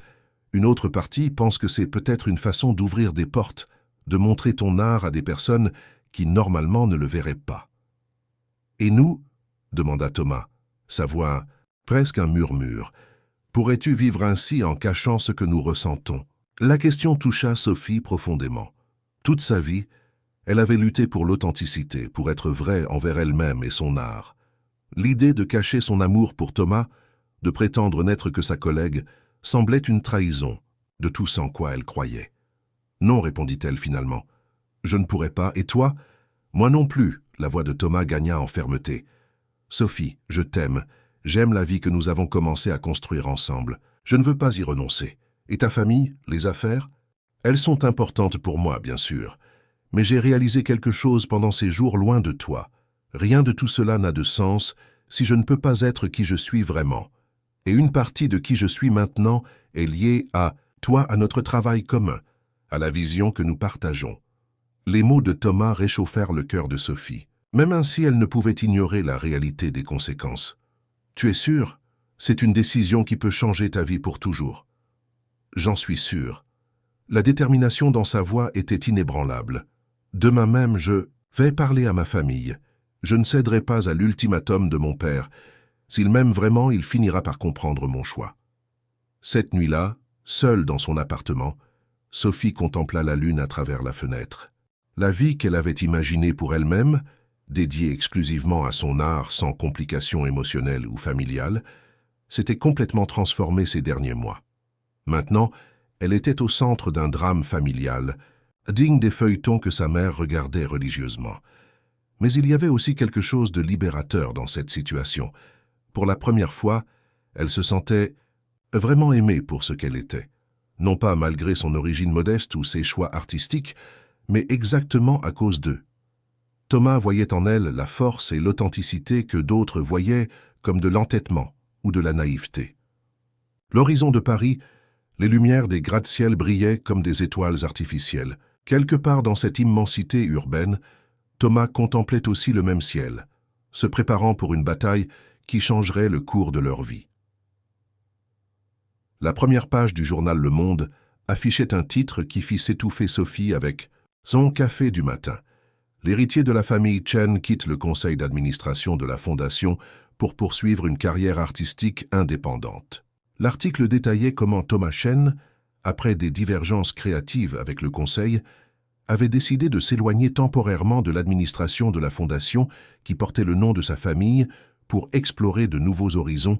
Une autre partie pense que c'est peut-être une façon d'ouvrir des portes, de montrer ton art à des personnes qui normalement ne le verraient pas. »« Et nous ?» demanda Thomas, sa voix presque un murmure. « Pourrais-tu vivre ainsi en cachant ce que nous ressentons ?» La question toucha Sophie profondément. Toute sa vie, elle avait lutté pour l'authenticité, pour être vraie envers elle-même et son art. L'idée de cacher son amour pour Thomas, de prétendre n'être que sa collègue, semblait une trahison de tout ce en quoi elle croyait. « Non, répondit-elle finalement. « Je ne pourrais pas, et toi ?»« Moi non plus, » la voix de Thomas gagna en fermeté. « Sophie, je t'aime. J'aime la vie que nous avons commencé à construire ensemble. Je ne veux pas y renoncer. Et ta famille, les affaires ? Elles sont importantes pour moi, bien sûr. Mais j'ai réalisé quelque chose pendant ces jours loin de toi. Rien de tout cela n'a de sens si je ne peux pas être qui je suis vraiment. Et une partie de qui je suis maintenant est liée à toi, à notre travail commun, à la vision que nous partageons. » Les mots de Thomas réchauffèrent le cœur de Sophie. Même ainsi, elle ne pouvait ignorer la réalité des conséquences. « Tu es sûr ? C'est une décision qui peut changer ta vie pour toujours. »« J'en suis sûr. » La détermination dans sa voix était inébranlable. « Demain même, je vais parler à ma famille. Je ne céderai pas à l'ultimatum de mon père. S'il m'aime vraiment, il finira par comprendre mon choix. » Cette nuit-là, seule dans son appartement, Sophie contempla la lune à travers la fenêtre. La vie qu'elle avait imaginée pour elle-même dédiée exclusivement à son art sans complications émotionnelles ou familiales, s'était complètement transformée ces derniers mois. Maintenant, elle était au centre d'un drame familial, digne des feuilletons que sa mère regardait religieusement. Mais il y avait aussi quelque chose de libérateur dans cette situation. Pour la première fois, elle se sentait vraiment aimée pour ce qu'elle était. Non pas malgré son origine modeste ou ses choix artistiques, mais exactement à cause d'eux. Thomas voyait en elle la force et l'authenticité que d'autres voyaient comme de l'entêtement ou de la naïveté. L'horizon de Paris, les lumières des gratte-ciel brillaient comme des étoiles artificielles. Quelque part dans cette immensité urbaine, Thomas contemplait aussi le même ciel, se préparant pour une bataille qui changerait le cours de leur vie. La première page du journal Le Monde affichait un titre qui fit s'étouffer Sophie avec « Son café du matin ». L'héritier de la famille Chen quitte le conseil d'administration de la fondation pour poursuivre une carrière artistique indépendante. L'article détaillait comment Thomas Chen, après des divergences créatives avec le conseil, avait décidé de s'éloigner temporairement de l'administration de la fondation qui portait le nom de sa famille pour explorer de nouveaux horizons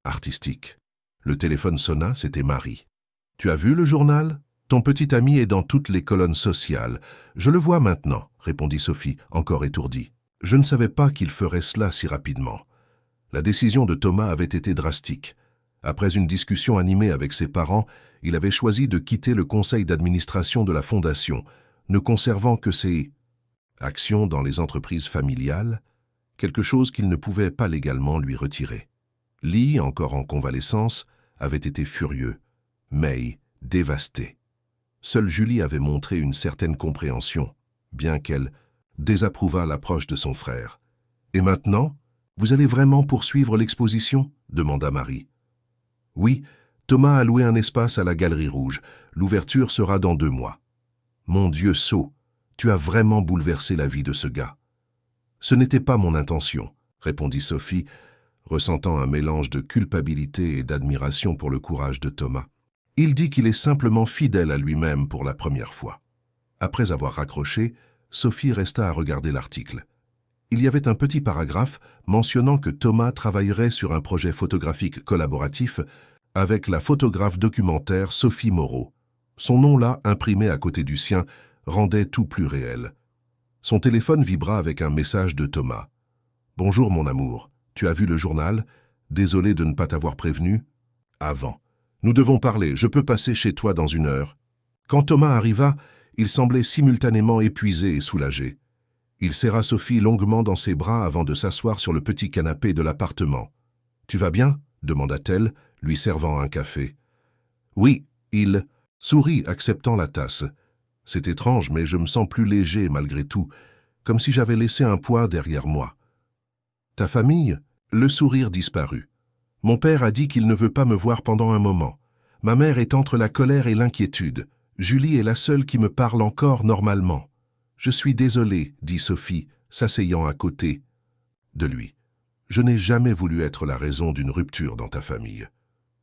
artistiques. Le téléphone sonna, c'était Marie. « Tu as vu le journal ? Ton petit ami est dans toutes les colonnes sociales. Je le vois maintenant, » répondit Sophie, encore étourdie. « Je ne savais pas qu'il ferait cela si rapidement. » La décision de Thomas avait été drastique. Après une discussion animée avec ses parents, il avait choisi de quitter le conseil d'administration de la fondation, ne conservant que ses actions dans les entreprises familiales, quelque chose qu'il ne pouvait pas légalement lui retirer. Lee, encore en convalescence, avait été furieux, May dévastée. Seule Julie avait montré une certaine compréhension, bien qu'elle désapprouvât l'approche de son frère. « Et maintenant, vous allez vraiment poursuivre l'exposition ?» demanda Marie. « Oui, Thomas a loué un espace à la Galerie Rouge. L'ouverture sera dans 2 mois. » « Mon Dieu, sot, tu as vraiment bouleversé la vie de ce gars. »« Ce n'était pas mon intention, » répondit Sophie, ressentant un mélange de culpabilité et d'admiration pour le courage de Thomas. Il dit qu'il est simplement fidèle à lui-même pour la première fois. Après avoir raccroché, Sophie resta à regarder l'article. Il y avait un petit paragraphe mentionnant que Thomas travaillerait sur un projet photographique collaboratif avec la photographe documentaire Sophie Moreau. Son nom là, imprimé à côté du sien, rendait tout plus réel. Son téléphone vibra avec un message de Thomas. « Bonjour mon amour, tu as vu le journal? Désolé de ne pas t'avoir prévenu. Avant. Nous devons parler, je peux passer chez toi dans 1 heure. » Quand Thomas arriva, il semblait simultanément épuisé et soulagé. Il serra Sophie longuement dans ses bras avant de s'asseoir sur le petit canapé de l'appartement. « Tu vas bien ?» demanda-t-elle, lui servant un café. « Oui, il sourit, acceptant la tasse. « C'est étrange, mais je me sens plus léger malgré tout, comme si j'avais laissé un poids derrière moi. »« Ta famille ?» Le sourire disparut. « Mon père a dit qu'il ne veut pas me voir pendant un moment. Ma mère est entre la colère et l'inquiétude. Julie est la seule qui me parle encore normalement. »« Je suis désolée, » dit Sophie, s'asseyant à côté de lui. « Je n'ai jamais voulu être la raison d'une rupture dans ta famille. »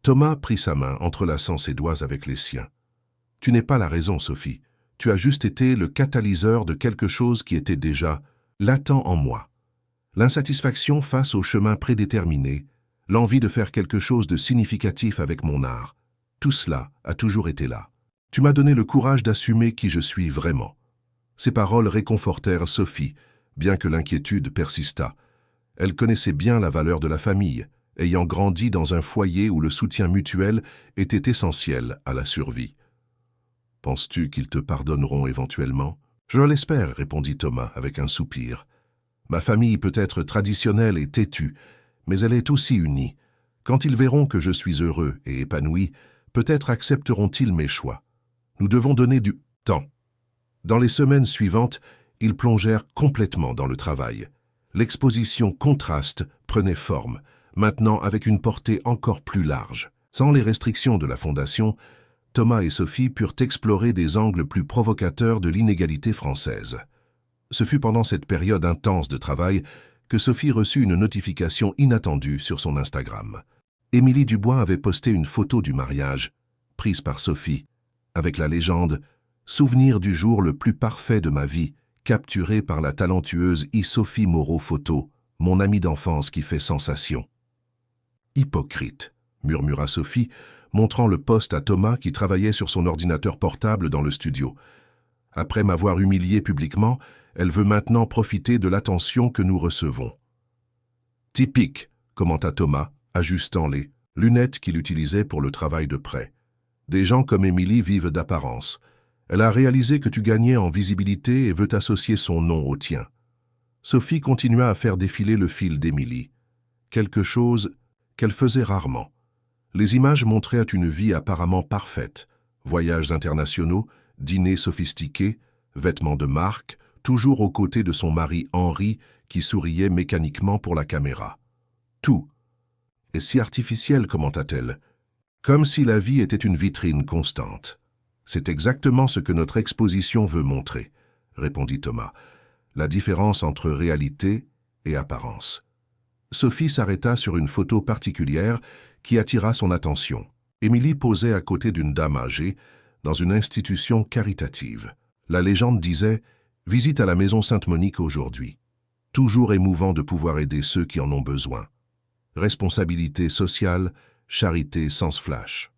Thomas prit sa main, entrelaçant ses doigts avec les siens. « Tu n'es pas la raison, Sophie. Tu as juste été le catalyseur de quelque chose qui était déjà latent en moi. L'insatisfaction face au chemin prédéterminé, l'envie de faire quelque chose de significatif avec mon art. Tout cela a toujours été là. Tu m'as donné le courage d'assumer qui je suis vraiment. » Ces paroles réconfortèrent Sophie, bien que l'inquiétude persistât. Elle connaissait bien la valeur de la famille, ayant grandi dans un foyer où le soutien mutuel était essentiel à la survie. « Penses-tu qu'ils te pardonneront éventuellement ?»« Je l'espère, » répondit Thomas avec un soupir. « Ma famille peut être traditionnelle et têtue, mais elle est aussi unie. Quand ils verront que je suis heureux et épanoui, peut-être accepteront-ils mes choix. Nous devons donner du temps. » Dans les semaines suivantes, ils plongèrent complètement dans le travail. L'exposition Contraste prenait forme, maintenant avec une portée encore plus large. Sans les restrictions de la Fondation, Thomas et Sophie purent explorer des angles plus provocateurs de l'inégalité française. Ce fut pendant cette période intense de travail que Sophie reçut une notification inattendue sur son Instagram. Émilie Dubois avait posté une photo du mariage, prise par Sophie, avec la légende « Souvenir du jour le plus parfait de ma vie, capturé par la talentueuse Sophie Moreau Photo, mon amie d'enfance qui fait sensation. Hypocrite, murmura Sophie, montrant le poste à Thomas qui travaillait sur son ordinateur portable dans le studio. Après m'avoir humilié publiquement, elle veut maintenant profiter de l'attention que nous recevons. Typique, commenta Thomas, ajustant les lunettes qu'il utilisait pour le travail de prêt. Des gens comme Émilie vivent d'apparence. Elle a réalisé que tu gagnais en visibilité et veut associer son nom au tien. Sophie continua à faire défiler le fil d'Émilie. Quelque chose qu'elle faisait rarement. Les images montraient une vie apparemment parfaite. Voyages internationaux, dîners sophistiqués, vêtements de marque, toujours aux côtés de son mari Henri qui souriait mécaniquement pour la caméra. Tout. Et si artificiel, commenta-t-elle. Comme si la vie était une vitrine constante. C'est exactement ce que notre exposition veut montrer, répondit Thomas. La différence entre réalité et apparence. Sophie s'arrêta sur une photo particulière qui attira son attention. Émilie posait à côté d'une dame âgée dans une institution caritative. La légende disait « Visite à la maison Sainte-Monique aujourd'hui ». Toujours émouvant de pouvoir aider ceux qui en ont besoin. Responsabilité sociale, charité sans flash.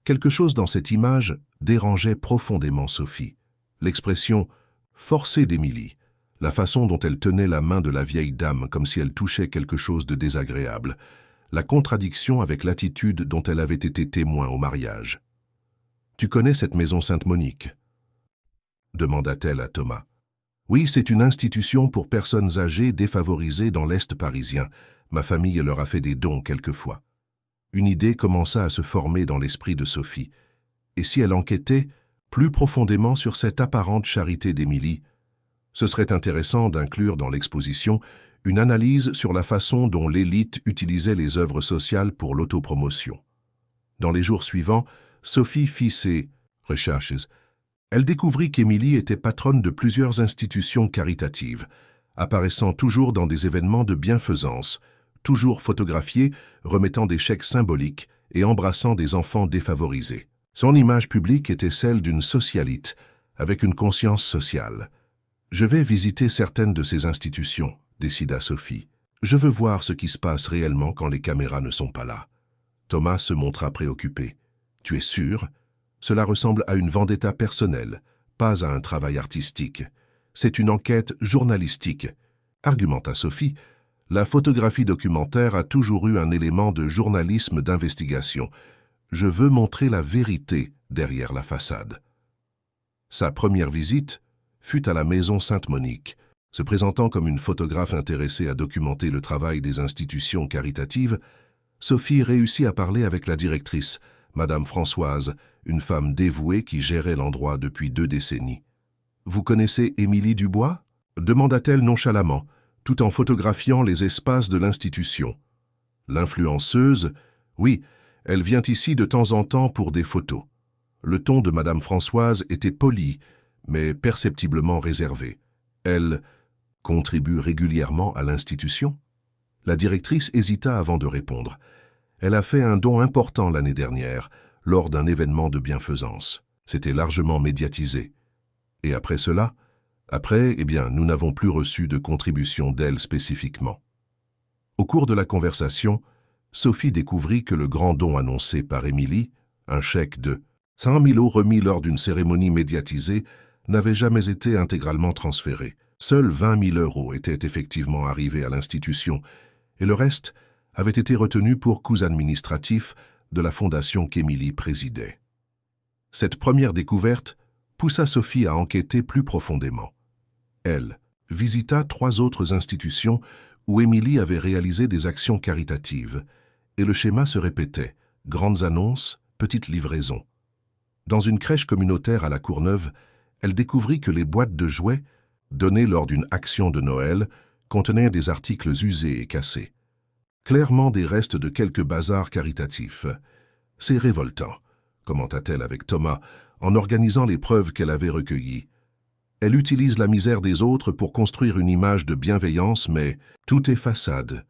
Quelque chose dans cette image dérangeait profondément Sophie. L'expression « forcée » d'Émilie, la façon dont elle tenait la main de la vieille dame comme si elle touchait quelque chose de désagréable, la contradiction avec l'attitude dont elle avait été témoin au mariage. « Tu connais cette maison Sainte-Monique » demanda-t-elle à Thomas. « Oui, c'est une institution pour personnes âgées défavorisées dans l'Est parisien. Ma famille leur a fait des dons quelquefois. » Une idée commença à se former dans l'esprit de Sophie. Et si elle enquêtait plus profondément sur cette apparente charité d'Émilie, ce serait intéressant d'inclure dans l'exposition une analyse sur la façon dont l'élite utilisait les œuvres sociales pour l'autopromotion. Dans les jours suivants, Sophie fit ses recherches. Elle découvrit qu'Émilie était patronne de plusieurs institutions caritatives, apparaissant toujours dans des événements de bienfaisance, toujours photographiée, remettant des chèques symboliques et embrassant des enfants défavorisés. Son image publique était celle d'une socialite, avec une conscience sociale. « Je vais visiter certaines de ces institutions », décida Sophie. « Je veux voir ce qui se passe réellement quand les caméras ne sont pas là. » Thomas se montra préoccupé. « Tu es sûr ? Cela ressemble à une vendetta personnelle, pas à un travail artistique. C'est une enquête journalistique. » Argumenta Sophie. La photographie documentaire a toujours eu un élément de journalisme d'investigation. Je veux montrer la vérité derrière la façade. Sa première visite fut à la maison Sainte-Monique. Se présentant comme une photographe intéressée à documenter le travail des institutions caritatives, Sophie réussit à parler avec la directrice, Madame Françoise, une femme dévouée qui gérait l'endroit depuis 2 décennies. « Vous connaissez Émilie Dubois » demanda-t-elle nonchalamment, tout en photographiant les espaces de l'institution. L'influenceuse, oui, elle vient ici de temps en temps pour des photos. Le ton de Madame Françoise était poli, mais perceptiblement réservé. Elle contribue régulièrement à l'institution? La directrice hésita avant de répondre. Elle a fait un don important l'année dernière, lors d'un événement de bienfaisance. C'était largement médiatisé. Et après cela? Après, nous n'avons plus reçu de contribution d'elle spécifiquement. Au cours de la conversation, Sophie découvrit que le grand don annoncé par Émilie, un chèque de 100 000 € remis lors d'une cérémonie médiatisée, n'avait jamais été intégralement transféré. Seuls 20 000 € étaient effectivement arrivés à l'institution, et le reste avait été retenu pour coûts administratifs de la fondation qu'Émilie présidait. Cette première découverte poussa Sophie à enquêter plus profondément. Elle visita 3 autres institutions où Émilie avait réalisé des actions caritatives, et le schéma se répétait, grandes annonces, petites livraisons. Dans une crèche communautaire à La Courneuve, elle découvrit que les boîtes de jouets, données lors d'une action de Noël, contenaient des articles usés et cassés. Clairement des restes de quelques bazars caritatifs. « C'est révoltant », commenta-t-elle avec Thomas, en organisant les preuves qu'elle avait recueillies. Elle utilise la misère des autres pour construire une image de bienveillance, mais tout est façade.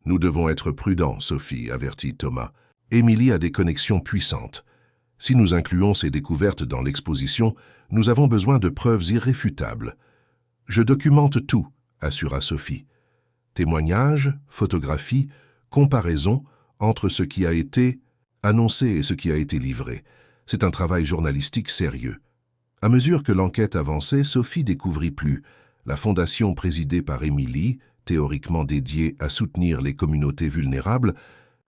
Nous devons être prudents, Sophie, avertit Thomas. Émilie a des connexions puissantes. Si nous incluons ces découvertes dans l'exposition, nous avons besoin de preuves irréfutables. Je documente tout, assura Sophie. Témoignages, photographies, comparaisons entre ce qui a été annoncé et ce qui a été livré. C'est un travail journalistique sérieux. À mesure que l'enquête avançait, Sophie découvrit plus. La fondation présidée par Émilie, théoriquement dédiée à soutenir les communautés vulnérables,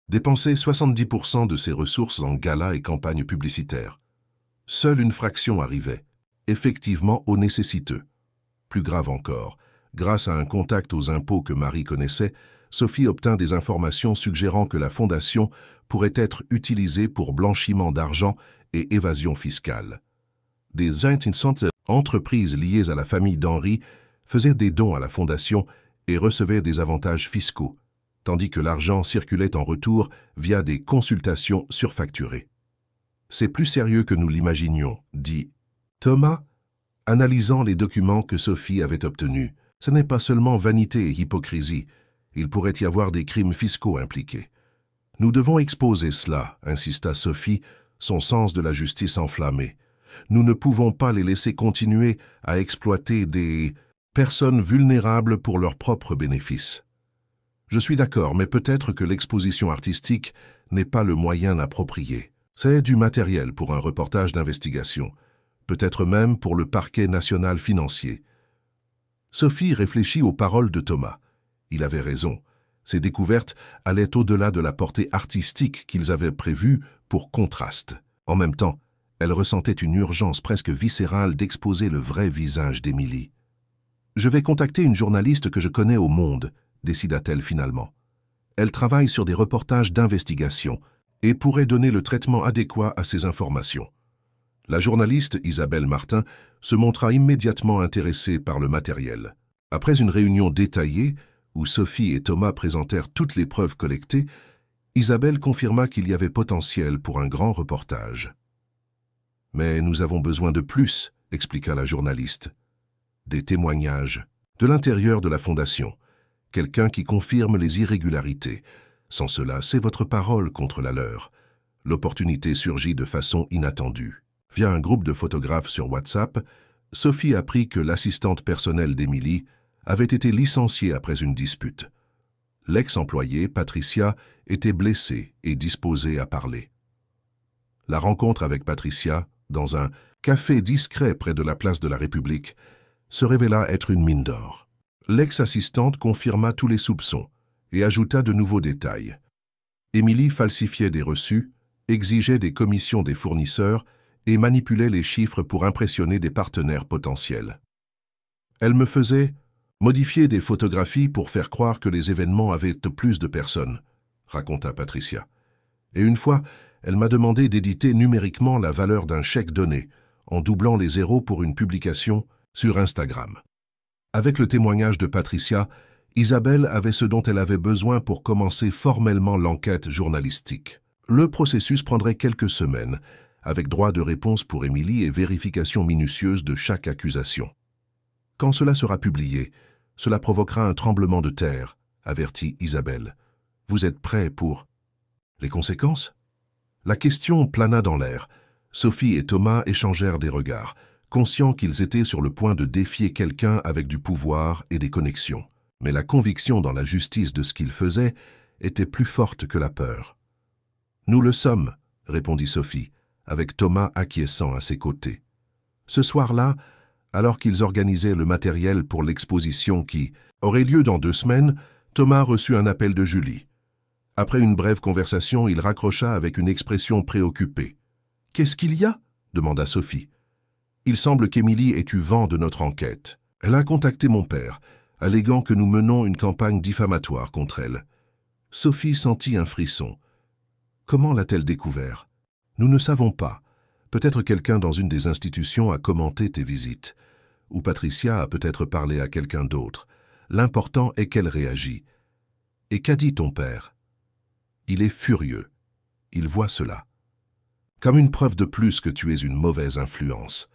dépensait 70% de ses ressources en galas et campagnes publicitaires. Seule une fraction arrivait, effectivement aux nécessiteux. Plus grave encore, grâce à un contact aux impôts que Marie connaissait, Sophie obtint des informations suggérant que la fondation pourrait être utilisée pour blanchiment d'argent et évasion fiscale. Des entreprises liées à la famille d'Henri faisaient des dons à la fondation et recevaient des avantages fiscaux, tandis que l'argent circulait en retour via des consultations surfacturées. « C'est plus sérieux que nous l'imaginions », dit Thomas, analysant les documents que Sophie avait obtenus. « Ce n'est pas seulement vanité et hypocrisie, il pourrait y avoir des crimes fiscaux impliqués. »« Nous devons exposer cela », insista Sophie, son sens de la justice enflammé. « Nous ne pouvons pas les laisser continuer à exploiter des personnes vulnérables pour leurs propres bénéfices. » Je suis d'accord, mais peut-être que l'exposition artistique n'est pas le moyen approprié. C'est du matériel pour un reportage d'investigation, peut-être même pour le parquet national financier. Sophie réfléchit aux paroles de Thomas. Il avait raison. Ces découvertes allaient au-delà de la portée artistique qu'ils avaient prévue pour contraste. En même temps, elle ressentait une urgence presque viscérale d'exposer le vrai visage d'Émilie. « Je vais contacter une journaliste que je connais au Monde », décida-t-elle finalement. Elle travaille sur des reportages d'investigation et pourrait donner le traitement adéquat à ces informations. La journaliste Isabelle Martin se montra immédiatement intéressée par le matériel. Après une réunion détaillée, où Sophie et Thomas présentèrent toutes les preuves collectées, Isabelle confirma qu'il y avait potentiel pour un grand reportage. « Mais nous avons besoin de plus », expliqua la journaliste. « Des témoignages, de l'intérieur de la fondation, quelqu'un qui confirme les irrégularités. Sans cela, c'est votre parole contre la leur. » L'opportunité surgit de façon inattendue. Via un groupe de photographes sur WhatsApp, Sophie apprit que l'assistante personnelle d'Émilie avait été licenciée après une dispute. L'ex-employée, Patricia, était blessée et disposée à parler. La rencontre avec Patricia, dans un café discret près de la place de la République, se révéla être une mine d'or. L'ex-assistante confirma tous les soupçons et ajouta de nouveaux détails. Émilie falsifiait des reçus, exigeait des commissions des fournisseurs et manipulait les chiffres pour impressionner des partenaires potentiels. Elle me faisait modifier des photographies pour faire croire que les événements avaient plus de personnes, raconta Patricia. Et une fois, elle m'a demandé d'éditer numériquement la valeur d'un chèque donné, en doublant les zéros pour une publication sur Instagram. Avec le témoignage de Patricia, Isabelle avait ce dont elle avait besoin pour commencer formellement l'enquête journalistique. Le processus prendrait quelques semaines, avec droit de réponse pour Émilie et vérification minutieuse de chaque accusation. Quand cela sera publié, cela provoquera un tremblement de terre, avertit Isabelle. Vous êtes prêts pour les conséquences? La question plana dans l'air. Sophie et Thomas échangèrent des regards, conscients qu'ils étaient sur le point de défier quelqu'un avec du pouvoir et des connexions. Mais la conviction dans la justice de ce qu'ils faisaient était plus forte que la peur. « Nous le sommes », répondit Sophie, avec Thomas acquiesçant à ses côtés. Ce soir-là, alors qu'ils organisaient le matériel pour l'exposition qui aurait lieu dans 2 semaines, Thomas reçut un appel de Julie. Après une brève conversation, il raccrocha avec une expression préoccupée. « Qu'est-ce qu'il y a ?» demanda Sophie. « Il semble qu'Émilie ait eu vent de notre enquête. Elle a contacté mon père, alléguant que nous menons une campagne diffamatoire contre elle. » Sophie sentit un frisson. Comment l'a-t-elle découvert? Nous ne savons pas. Peut-être quelqu'un dans une des institutions a commenté tes visites. Ou Patricia a peut-être parlé à quelqu'un d'autre. L'important est qu'elle réagit. Et qu'a dit ton père? Il est furieux. Il voit cela. Comme une preuve de plus que tu es une mauvaise influence.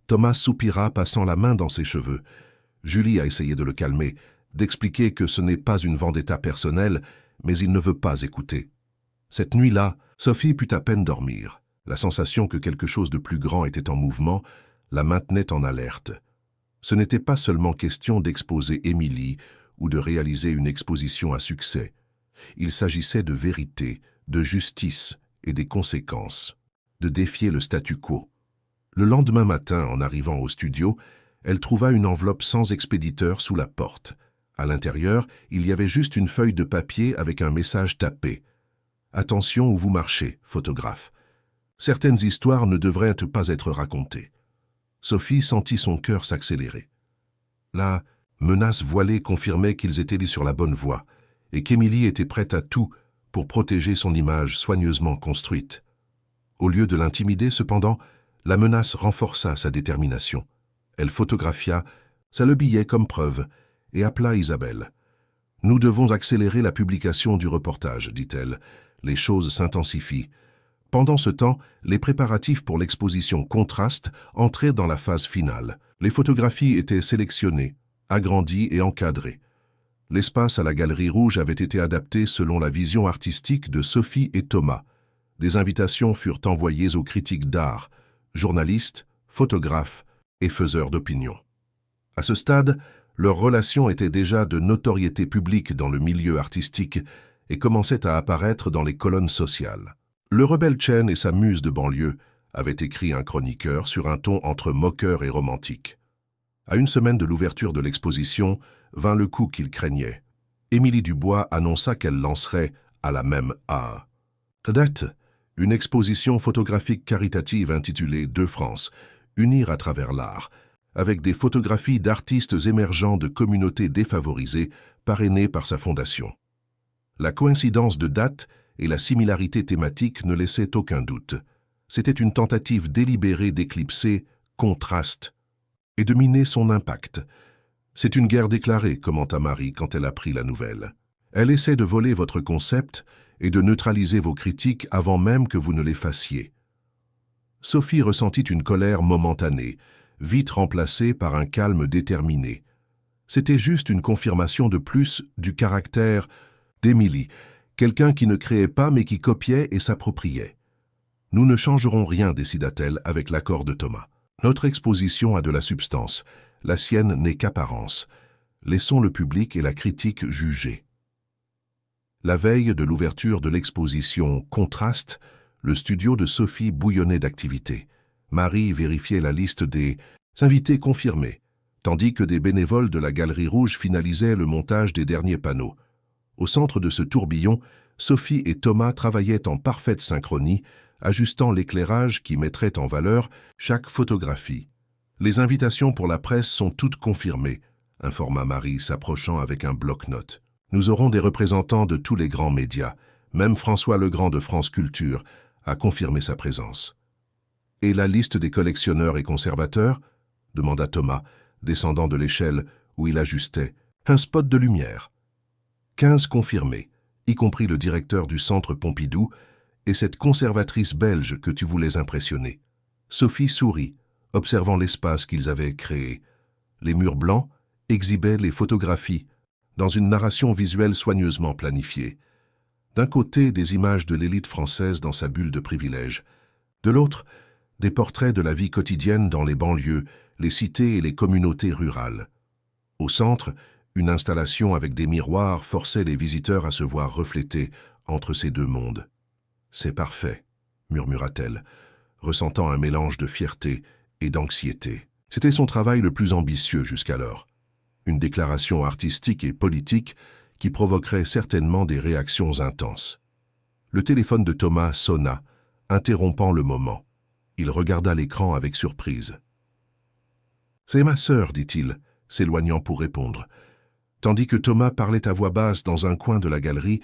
Thomas soupira, passant la main dans ses cheveux. Julie a essayé de le calmer, d'expliquer que ce n'est pas une vendetta personnelle, mais il ne veut pas écouter. Cette nuit-là, Sophie put à peine dormir. La sensation que quelque chose de plus grand était en mouvement la maintenait en alerte. Ce n'était pas seulement question d'exposer Émilie ou de réaliser une exposition à succès. Il s'agissait de vérité, de justice et des conséquences, de défier le statu quo. Le lendemain matin, en arrivant au studio, elle trouva une enveloppe sans expéditeur sous la porte. À l'intérieur, il y avait juste une feuille de papier avec un message tapé. « Attention où vous marchez, photographe. Certaines histoires ne devraient pas être racontées. » Sophie sentit son cœur s'accélérer. La menace voilée confirmait qu'ils étaient sur la bonne voie et qu'Émilie était prête à tout pour protéger son image soigneusement construite. Au lieu de l'intimider, cependant, la menace renforça sa détermination. Elle photographia, ça le billait comme preuve, et appela Isabelle. « Nous devons accélérer la publication du reportage, dit-elle. Les choses s'intensifient. » Pendant ce temps, les préparatifs pour l'exposition Contraste entraient dans la phase finale. Les photographies étaient sélectionnées, agrandies et encadrées. L'espace à la Galerie Rouge avait été adapté selon la vision artistique de Sophie et Thomas. Des invitations furent envoyées aux critiques d'art, journalistes, photographes et faiseurs d'opinion. À ce stade, leur relation était déjà de notoriété publique dans le milieu artistique et commençait à apparaître dans les colonnes sociales. Le rebelle Chen et sa muse de banlieue avaient écrit un chroniqueur sur un ton entre moqueur et romantique. À une semaine de l'ouverture de l'exposition, vint le coup qu'il craignait. Émilie Dubois annonça qu'elle lancerait, à la même date, une exposition photographique caritative intitulée « Deux France, unir à travers l'art », avec des photographies d'artistes émergents de communautés défavorisées parrainées par sa fondation. La coïncidence de date et la similarité thématique ne laissaient aucun doute. C'était une tentative délibérée d'éclipser Contraste et de miner son impact. « C'est une guerre déclarée », commenta Marie quand elle apprit la nouvelle. « Elle essaie de voler votre concept et de neutraliser vos critiques avant même que vous ne les fassiez. » Sophie ressentit une colère momentanée, vite remplacée par un calme déterminé. C'était juste une confirmation de plus du caractère d'Émilie, quelqu'un qui ne créait pas mais qui copiait et s'appropriait. « Nous ne changerons rien, décida-t-elle avec l'accord de Thomas. Notre exposition a de la substance, la sienne n'est qu'apparence. Laissons le public et la critique juger. » La veille de l'ouverture de l'exposition Contraste, le studio de Sophie bouillonnait d'activité. Marie vérifiait la liste des invités confirmés, tandis que des bénévoles de la Galerie Rouge finalisaient le montage des derniers panneaux. Au centre de ce tourbillon, Sophie et Thomas travaillaient en parfaite synchronie, ajustant l'éclairage qui mettrait en valeur chaque photographie. « Les invitations pour la presse sont toutes confirmées », informa Marie, s'approchant avec un bloc-notes. « Nous aurons des représentants de tous les grands médias. Même François Legrand de France Culture a confirmé sa présence. »« Et la liste des collectionneurs et conservateurs ?» demanda Thomas, descendant de l'échelle où il ajustait. « Un spot de lumière. » 15 confirmés, y compris le directeur du Centre Pompidou et cette conservatrice belge que tu voulais impressionner. Sophie sourit, observant l'espace qu'ils avaient créé. Les murs blancs exhibaient les photographies, dans une narration visuelle soigneusement planifiée. D'un côté, des images de l'élite française dans sa bulle de privilèges. De l'autre, des portraits de la vie quotidienne dans les banlieues, les cités et les communautés rurales. Au centre, une installation avec des miroirs forçait les visiteurs à se voir reflétés entre ces deux mondes. « C'est parfait », murmura-t-elle, ressentant un mélange de fierté et d'anxiété. C'était son travail le plus ambitieux jusqu'alors. Une déclaration artistique et politique qui provoquerait certainement des réactions intenses. Le téléphone de Thomas sonna, interrompant le moment. Il regarda l'écran avec surprise. « C'est ma sœur, dit-il, s'éloignant pour répondre. Tandis que Thomas parlait à voix basse dans un coin de la galerie,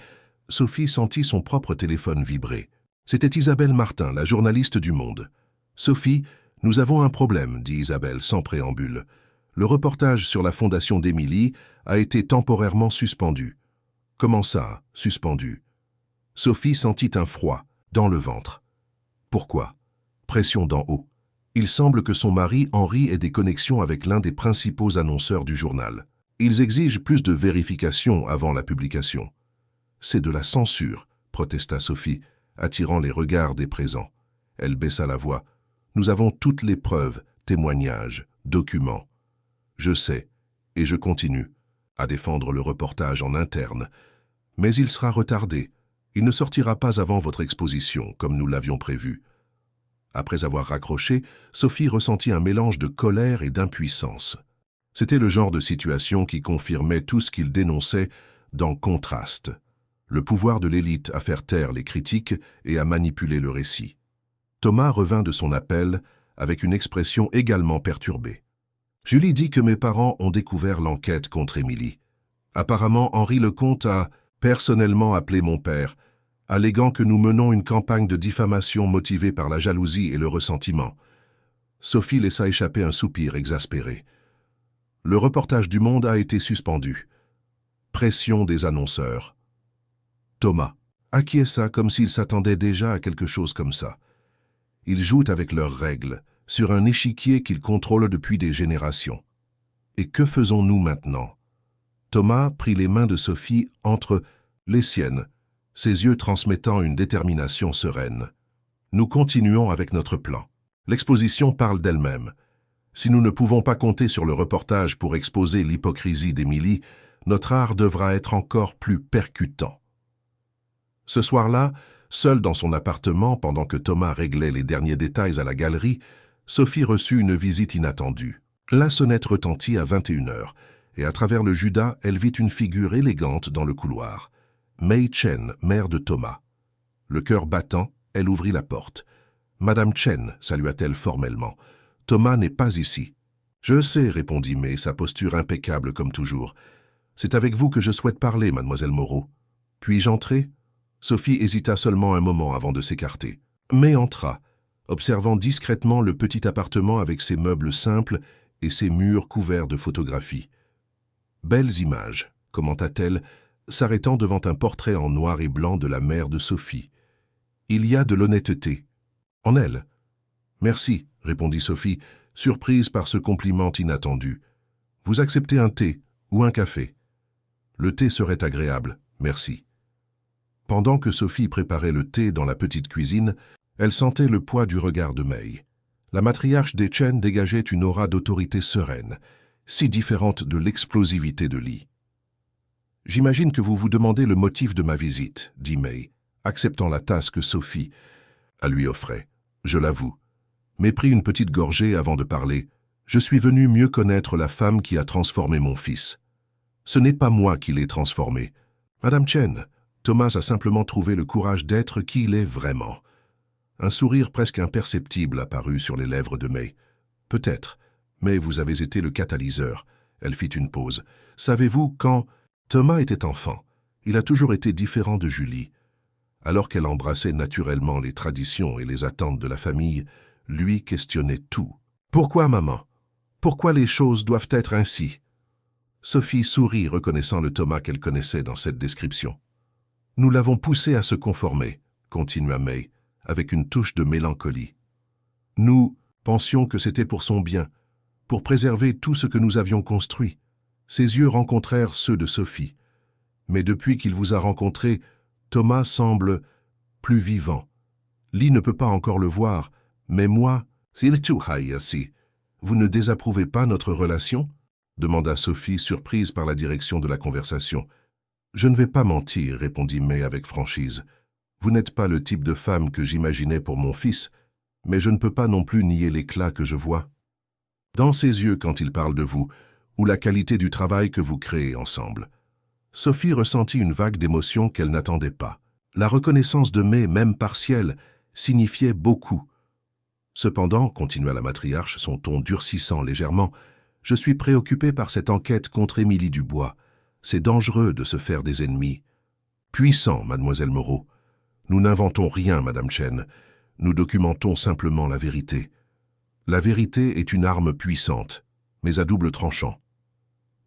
Sophie sentit son propre téléphone vibrer. C'était Isabelle Martin, la journaliste du Monde. « Sophie, nous avons un problème, » dit Isabelle sans préambule. « Le reportage sur la fondation d'Émilie a été temporairement suspendu. »« Comment ça, suspendu ?» Sophie sentit un froid, dans le ventre. « Pourquoi ?» Pression d'en haut. Il semble que son mari, Henri, ait des connexions avec l'un des principaux annonceurs du journal. Ils exigent plus de vérification avant la publication. « C'est de la censure, » protesta Sophie, attirant les regards des présents. Elle baissa la voix. « Nous avons toutes les preuves, témoignages, documents. » Je sais, et je continue à défendre le reportage en interne. Mais il sera retardé. Il ne sortira pas avant votre exposition, comme nous l'avions prévu. » Après avoir raccroché, Sophie ressentit un mélange de colère et d'impuissance. C'était le genre de situation qui confirmait tout ce qu'il dénonçait dans Contraste, le pouvoir de l'élite à faire taire les critiques et à manipuler le récit. Thomas revint de son appel avec une expression également perturbée. « Julie dit que mes parents ont découvert l'enquête contre Émilie. Apparemment, Henri Lecomte a personnellement appelé mon père, alléguant que nous menons une campagne de diffamation motivée par la jalousie et le ressentiment. » Sophie laissa échapper un soupir exaspéré. Le reportage du Monde a été suspendu. Pression des annonceurs. Thomas acquiesça comme s'il s'attendait déjà à quelque chose comme ça. Ils jouent avec leurs règles, sur un échiquier qu'ils contrôlent depuis des générations. Et que faisons-nous maintenant? Thomas prit les mains de Sophie entre les siennes, ses yeux transmettant une détermination sereine. Nous continuons avec notre plan. L'exposition parle d'elle-même. Si nous ne pouvons pas compter sur le reportage pour exposer l'hypocrisie d'Émilie, notre art devra être encore plus percutant. Ce soir-là, seule dans son appartement pendant que Thomas réglait les derniers détails à la galerie, Sophie reçut une visite inattendue. La sonnette retentit à 21h, et à travers le Judas, elle vit une figure élégante dans le couloir. Mei Chen, mère de Thomas. Le cœur battant, elle ouvrit la porte. « Madame Chen », salua-t-elle formellement. « Thomas n'est pas ici. »« Je sais », répondit Mei, sa posture impeccable comme toujours. « C'est avec vous que je souhaite parler, mademoiselle Moreau. Puis-je entrer ?» Sophie hésita seulement un moment avant de s'écarter. Mei entra, observant discrètement le petit appartement avec ses meubles simples et ses murs couverts de photographies. « Belles images », commenta-t-elle, s'arrêtant devant un portrait en noir et blanc de la mère de Sophie. « Il y a de l'honnêteté. En elle. »« Merci », répondit Sophie, surprise par ce compliment inattendu. « Vous acceptez un thé ou un café ? » ?»« Le thé serait agréable, merci. » Pendant que Sophie préparait le thé dans la petite cuisine, elle sentait le poids du regard de Mei. La matriarche des Chen dégageait une aura d'autorité sereine, si différente de l'explosivité de Li. « J'imagine que vous vous demandez le motif de ma visite, » dit Mei, acceptant la tasse que Sophie lui offrait. « Je l'avoue. » Mais prit une petite gorgée avant de parler. « Je suis venu mieux connaître la femme qui a transformé mon fils. Ce n'est pas moi qui l'ai transformé. Madame Chen, Thomas a simplement trouvé le courage d'être qui il est vraiment. » Un sourire presque imperceptible apparut sur les lèvres de Mei. « Peut-être, mais vous avez été le catalyseur. » Elle fit une pause. « Savez-vous, quand Thomas était enfant, il a toujours été différent de Julie. Alors qu'elle embrassait naturellement les traditions et les attentes de la famille, lui questionnait tout. « Pourquoi, maman? Pourquoi les choses doivent être ainsi ?» Sophie sourit, reconnaissant le Thomas qu'elle connaissait dans cette description. « Nous l'avons poussé à se conformer, » continua Mei, avec une touche de mélancolie. « Nous pensions que c'était pour son bien, pour préserver tout ce que nous avions construit. » Ses yeux rencontrèrent ceux de Sophie. Mais depuis qu'il vous a rencontré, Thomas semble plus vivant. Li ne peut pas encore le voir, mais moi, vous ne désapprouvez pas notre relation ? Demanda Sophie, surprise par la direction de la conversation. Je ne vais pas mentir, répondit Mei avec franchise. Vous n'êtes pas le type de femme que j'imaginais pour mon fils, mais je ne peux pas non plus nier l'éclat que je vois dans ses yeux quand il parle de vous, ou la qualité du travail que vous créez ensemble. Sophie ressentit une vague d'émotion qu'elle n'attendait pas. La reconnaissance de Mei, même partielle, signifiait beaucoup. Cependant, continua la matriarche, son ton durcissant légèrement, je suis préoccupée par cette enquête contre Émilie Dubois. C'est dangereux de se faire des ennemis. Puissant, mademoiselle Moreau. Nous n'inventons rien, madame Chen. Nous documentons simplement la vérité. La vérité est une arme puissante, mais à double tranchant.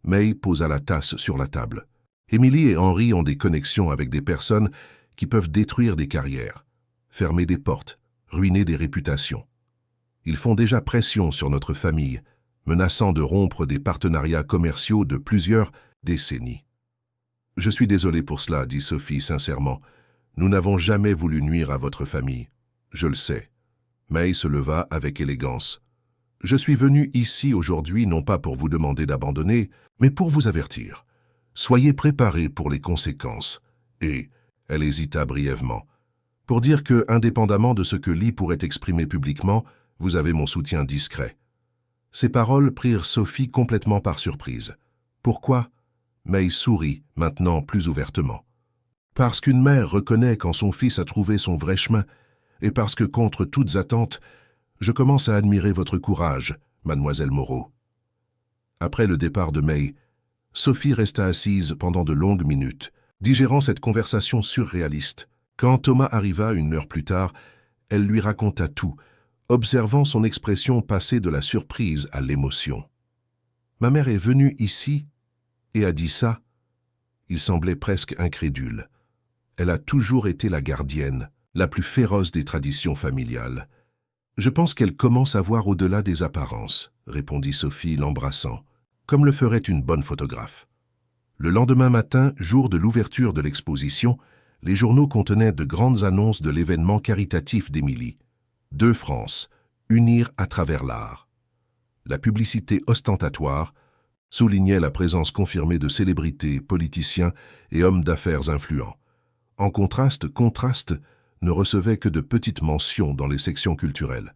Mei posa la tasse sur la table. Émilie et Henri ont des connexions avec des personnes qui peuvent détruire des carrières, fermer des portes, ruiner des réputations. Ils font déjà pression sur notre famille, menaçant de rompre des partenariats commerciaux de plusieurs décennies. « Je suis désolé pour cela, » dit Sophie sincèrement. « Nous n'avons jamais voulu nuire à votre famille. Je le sais. » Mei se leva avec élégance. « Je suis venu ici aujourd'hui non pas pour vous demander d'abandonner, mais pour vous avertir. Soyez préparés pour les conséquences. Et, elle hésita brièvement, pour dire que, indépendamment de ce que Lee pourrait exprimer publiquement, vous avez mon soutien discret. Ces paroles prirent Sophie complètement par surprise. Pourquoi? May sourit, maintenant plus ouvertement. Parce qu'une mère reconnaît quand son fils a trouvé son vrai chemin, et parce que, contre toutes attentes, je commence à admirer votre courage, mademoiselle Moreau. Après le départ de May, Sophie resta assise pendant de longues minutes, digérant cette conversation surréaliste. Quand Thomas arriva 1 heure plus tard, elle lui raconta tout, observant son expression passer de la surprise à l'émotion. « Ma mère est venue ici et a dit ça ?» Il semblait presque incrédule. Elle a toujours été la gardienne, la plus féroce des traditions familiales. « Je pense qu'elle commence à voir au-delà des apparences, » répondit Sophie l'embrassant, comme le ferait une bonne photographe. Le lendemain matin, jour de l'ouverture de l'exposition, les journaux contenaient de grandes annonces de l'événement caritatif d'Émilie. 2 France, unir à travers l'art. La publicité ostentatoire soulignait la présence confirmée de célébrités, politiciens et hommes d'affaires influents. En contraste, ne recevait que de petites mentions dans les sections culturelles.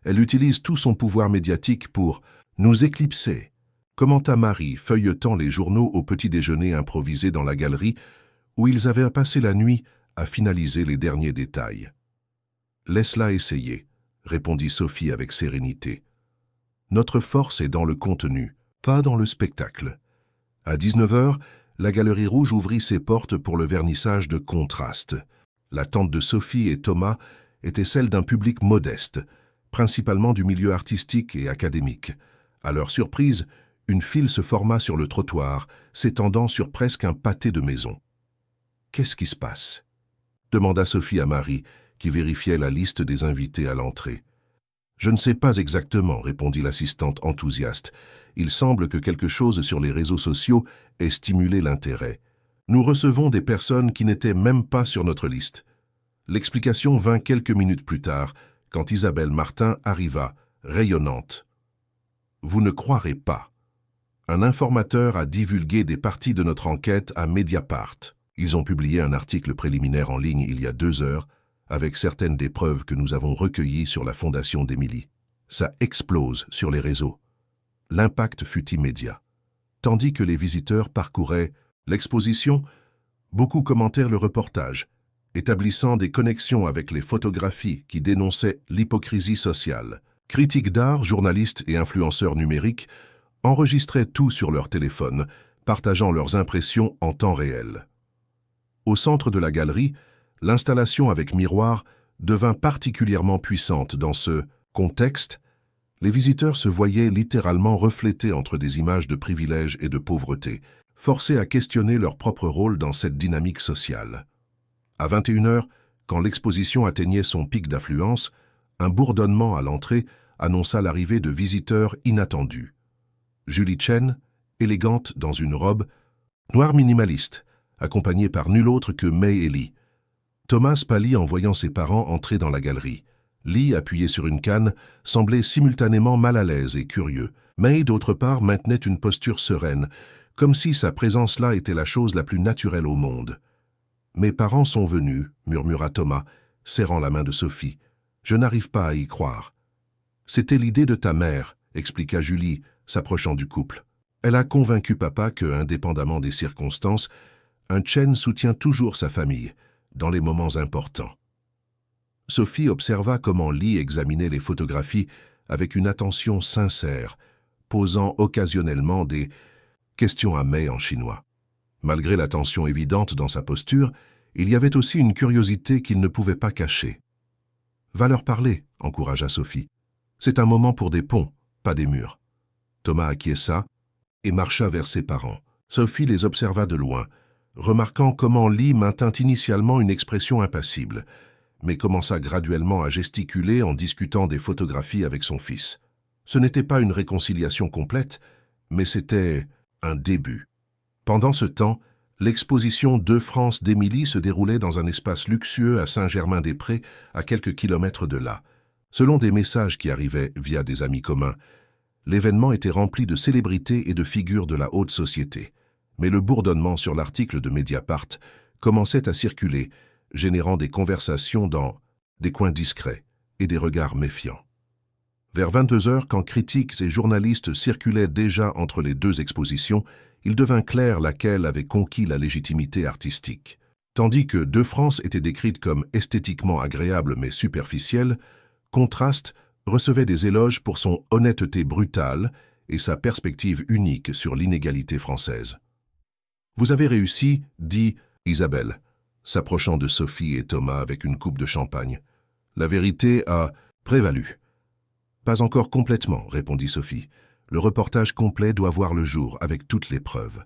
Elle utilise tout son pouvoir médiatique pour nous éclipser, commenta Marie, feuilletant les journaux au petit déjeuner improvisé dans la galerie où ils avaient passé la nuit à finaliser les derniers détails. « Laisse-la essayer, » répondit Sophie avec sérénité. « Notre force est dans le contenu, pas dans le spectacle. » À 19 h, la Galerie Rouge ouvrit ses portes pour le vernissage de Contraste. L'attente de Sophie et Thomas était celle d'un public modeste, principalement du milieu artistique et académique. À leur surprise, une file se forma sur le trottoir, s'étendant sur presque un pâté de maison. « Qu'est-ce qui se passe ?» demanda Sophie à Marie, qui vérifiait la liste des invités à l'entrée. « Je ne sais pas exactement, » répondit l'assistante enthousiaste. « Il semble que quelque chose sur les réseaux sociaux ait stimulé l'intérêt. Nous recevons des personnes qui n'étaient même pas sur notre liste. » L'explication vint quelques minutes plus tard, quand Isabelle Martin arriva, rayonnante. « Vous ne croirez pas. Un informateur a divulgué des parties de notre enquête à Mediapart. Ils ont publié un article préliminaire en ligne il y a 2 heures, avec certaines des preuves que nous avons recueillies sur la fondation d'Émilie. Ça explose sur les réseaux. L'impact fut immédiat. Tandis que les visiteurs parcouraient l'exposition, beaucoup commentèrent le reportage, établissant des connexions avec les photographies qui dénonçaient l'hypocrisie sociale. Critiques d'art, journalistes et influenceurs numériques enregistraient tout sur leur téléphone, partageant leurs impressions en temps réel. Au centre de la galerie, l'installation avec miroir devint particulièrement puissante dans ce contexte. Les visiteurs se voyaient littéralement reflétés entre des images de privilèges et de pauvreté, forcés à questionner leur propre rôle dans cette dynamique sociale. À 21 h, quand l'exposition atteignait son pic d'affluence, un bourdonnement à l'entrée annonça l'arrivée de visiteurs inattendus. Julie Chen, élégante dans une robe, noire minimaliste, accompagnée par nul autre que May et Lee. Thomas pâlit en voyant ses parents entrer dans la galerie. Lee, appuyé sur une canne, semblait simultanément mal à l'aise et curieux. May, d'autre part, maintenait une posture sereine, comme si sa présence là était la chose la plus naturelle au monde. « Mes parents sont venus, » murmura Thomas, serrant la main de Sophie. « Je n'arrive pas à y croire. »« C'était l'idée de ta mère, » expliqua Julie, s'approchant du couple. Elle a convaincu papa que, indépendamment des circonstances, un Chen soutient toujours sa famille, dans les moments importants. Sophie observa comment Lee examinait les photographies avec une attention sincère, posant occasionnellement des questions à May en chinois. Malgré la tension évidente dans sa posture, il y avait aussi une curiosité qu'il ne pouvait pas cacher. « Va leur parler, » encouragea Sophie. « C'est un moment pour des ponts, pas des murs. » Thomas acquiesça et marcha vers ses parents. Sophie les observa de loin, remarquant comment Lee maintint initialement une expression impassible, mais commença graduellement à gesticuler en discutant des photographies avec son fils. Ce n'était pas une réconciliation complète, mais c'était un début. Pendant ce temps, l'exposition 2 France d'Émilie se déroulait dans un espace luxueux à Saint-Germain-des-Prés, à quelques kilomètres de là. Selon des messages qui arrivaient via des amis communs, l'événement était rempli de célébrités et de figures de la haute société. Mais le bourdonnement sur l'article de Mediapart commençait à circuler, générant des conversations dans des coins discrets et des regards méfiants. Vers 22 heures, quand critiques et journalistes circulaient déjà entre les deux expositions, il devint clair laquelle avait conquis la légitimité artistique. Tandis que Deux France était décrite comme esthétiquement agréable mais superficielle, Contraste recevait des éloges pour son honnêteté brutale et sa perspective unique sur l'inégalité française. « Vous avez réussi », dit Isabelle, s'approchant de Sophie et Thomas avec une coupe de champagne. « La vérité a prévalu. »« Pas encore complètement, » répondit Sophie. « Le reportage complet doit voir le jour avec toutes les preuves. »«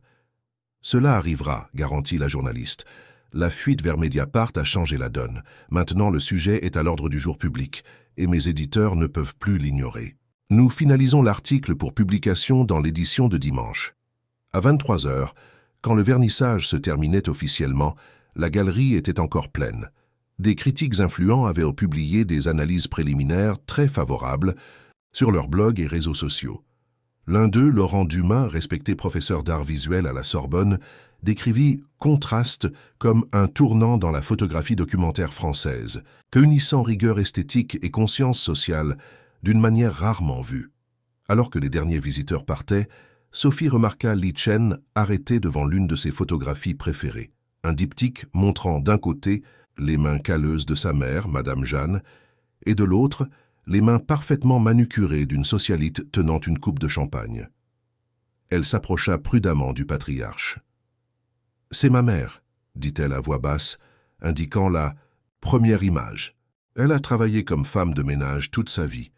Cela arrivera, » garantit la journaliste. La fuite vers Mediapart a changé la donne. Maintenant, le sujet est à l'ordre du jour public, et mes éditeurs ne peuvent plus l'ignorer. Nous finalisons l'article pour publication dans l'édition de dimanche. À 23 heures, quand le vernissage se terminait officiellement, la galerie était encore pleine. Des critiques influents avaient publié des analyses préliminaires très favorables sur leurs blogs et réseaux sociaux. L'un d'eux, Laurent Dumas, respecté professeur d'art visuel à la Sorbonne, décrivit Contraste comme un tournant dans la photographie documentaire française, unissant rigueur esthétique et conscience sociale d'une manière rarement vue. Alors que les derniers visiteurs partaient, Sophie remarqua Li Chen arrêté devant l'une de ses photographies préférées, un diptyque montrant d'un côté les mains calleuses de sa mère, Madame Jeanne, et de l'autre, les mains parfaitement manucurées d'une socialite tenant une coupe de champagne. Elle s'approcha prudemment du patriarche. « C'est ma mère, » dit-elle à voix basse, indiquant la première image. Elle a travaillé comme femme de ménage toute sa vie.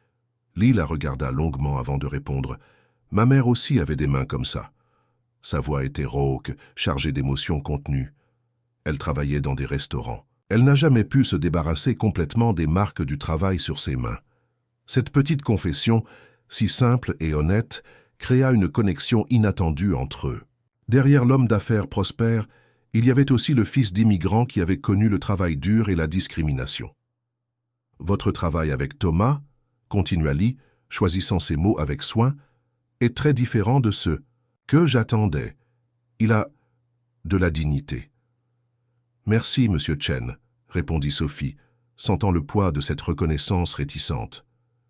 Li la regarda longuement avant de répondre. « Ma mère aussi avait des mains comme ça. » Sa voix était rauque, chargée d'émotions contenues. Elle travaillait dans des restaurants. Elle n'a jamais pu se débarrasser complètement des marques du travail sur ses mains. Cette petite confession, si simple et honnête, créa une connexion inattendue entre eux. Derrière l'homme d'affaires prospère, il y avait aussi le fils d'immigrants qui avait connu le travail dur et la discrimination. « Votre travail avec Thomas, » continua Li, choisissant ses mots avec soin, « est très différent de ce que j'attendais. Il a de la dignité. »« Merci, monsieur Chen, » répondit Sophie, sentant le poids de cette reconnaissance réticente.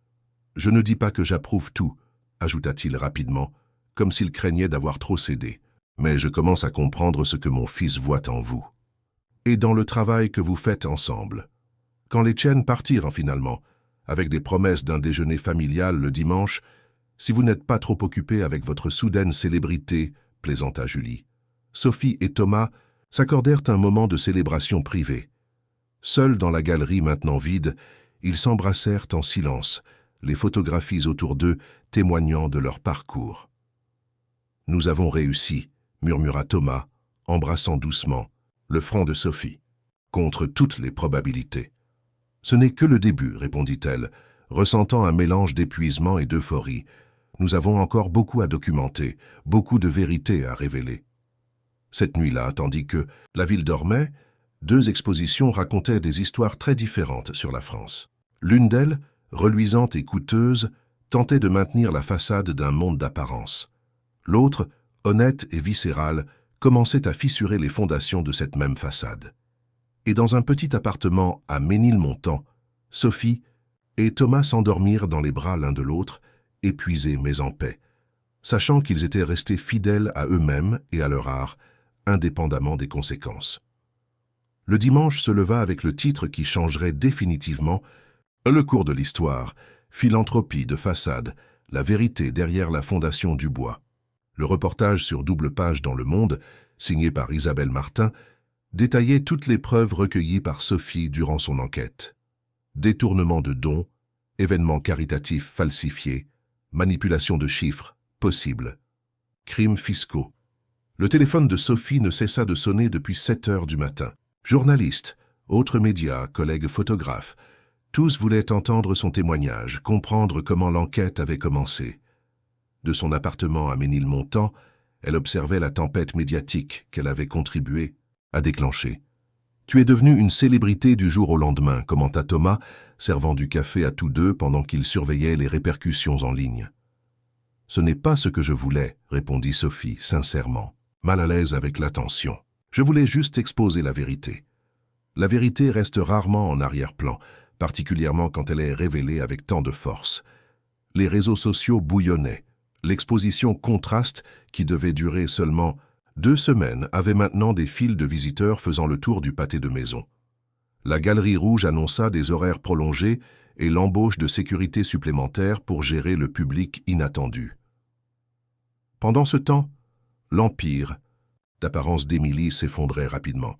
« Je ne dis pas que j'approuve tout, » ajouta-t-il rapidement, comme s'il craignait d'avoir trop cédé. « Mais je commence à comprendre ce que mon fils voit en vous. Et dans le travail que vous faites ensemble. » Quand les Chen partirent finalement, avec des promesses d'un déjeuner familial le dimanche, « Si vous n'êtes pas trop occupé avec votre soudaine célébrité, » plaisanta Julie. Sophie et Thomas s'accordèrent un moment de célébration privée. Seuls dans la galerie maintenant vide, ils s'embrassèrent en silence, les photographies autour d'eux témoignant de leur parcours. « Nous avons réussi », murmura Thomas, embrassant doucement le front de Sophie, contre toutes les probabilités. « Ce n'est que le début, » répondit-elle, ressentant un mélange d'épuisement et d'euphorie. « Nous avons encore beaucoup à documenter, beaucoup de vérités à révéler. » Cette nuit-là, tandis que la ville dormait, deux expositions racontaient des histoires très différentes sur la France. L'une d'elles, reluisante et coûteuse, tentait de maintenir la façade d'un monde d'apparence. L'autre, honnête et viscérale, commençait à fissurer les fondations de cette même façade. Et dans un petit appartement à Ménilmontant, Sophie et Thomas s'endormirent dans les bras l'un de l'autre, épuisés mais en paix, sachant qu'ils étaient restés fidèles à eux-mêmes et à leur art, indépendamment des conséquences. Le dimanche se leva avec le titre qui changerait définitivement le cours de l'histoire, philanthropie de façade, la vérité derrière la fondation du bois. Le reportage sur double page dans Le Monde, signé par Isabelle Martin, détaillait toutes les preuves recueillies par Sophie durant son enquête. Détournement de dons, événements caritatifs falsifiés, manipulation de chiffres possibles, crimes fiscaux. Le téléphone de Sophie ne cessa de sonner depuis 7 heures du matin. Journalistes, autres médias, collègues photographes, tous voulaient entendre son témoignage, comprendre comment l'enquête avait commencé. De son appartement à Ménilmontant, elle observait la tempête médiatique qu'elle avait contribué à déclencher. Tu es devenu une célébrité du jour au lendemain, commenta Thomas, servant du café à tous deux pendant qu'ils surveillaient les répercussions en ligne. Ce n'est pas ce que je voulais, répondit Sophie, sincèrement, mal à l'aise avec l'attention. Je voulais juste exposer la vérité. La vérité reste rarement en arrière-plan, particulièrement quand elle est révélée avec tant de force. Les réseaux sociaux bouillonnaient. L'exposition Contraste, qui devait durer seulement 2 semaines, avait maintenant des files de visiteurs faisant le tour du pâté de maison. La Galerie Rouge annonça des horaires prolongés et l'embauche de sécurité supplémentaires pour gérer le public inattendu. Pendant ce temps, l'empire d'apparence d'Émilie s'effondrait rapidement.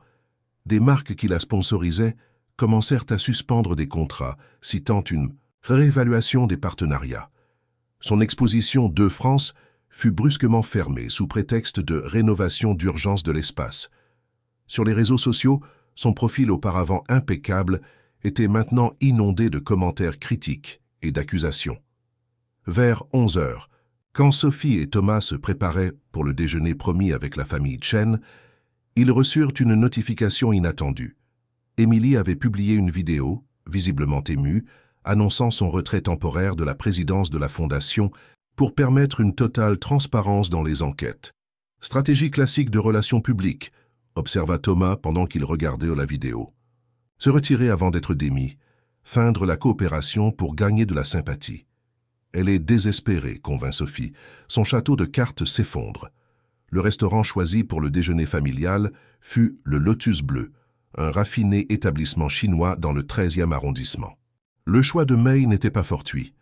Des marques qui la sponsorisaient commencèrent à suspendre des contrats, citant une réévaluation des partenariats. Son exposition de France fut brusquement fermée sous prétexte de rénovation d'urgence de l'espace. Sur les réseaux sociaux, son profil auparavant impeccable était maintenant inondé de commentaires critiques et d'accusations. Vers 11 heures, quand Sophie et Thomas se préparaient pour le déjeuner promis avec la famille Chen, ils reçurent une notification inattendue. Émilie avait publié une vidéo, visiblement émue, annonçant son retrait temporaire de la présidence de la Fondation pour permettre une totale transparence dans les enquêtes. Stratégie classique de relations publiques, observa Thomas pendant qu'il regardait la vidéo. Se retirer avant d'être démis, feindre la coopération pour gagner de la sympathie. Elle est désespérée, convint Sophie. Son château de cartes s'effondre. Le restaurant choisi pour le déjeuner familial fut le Lotus Bleu, un raffiné établissement chinois dans le 13e arrondissement. Le choix de Mei n'était pas fortuit.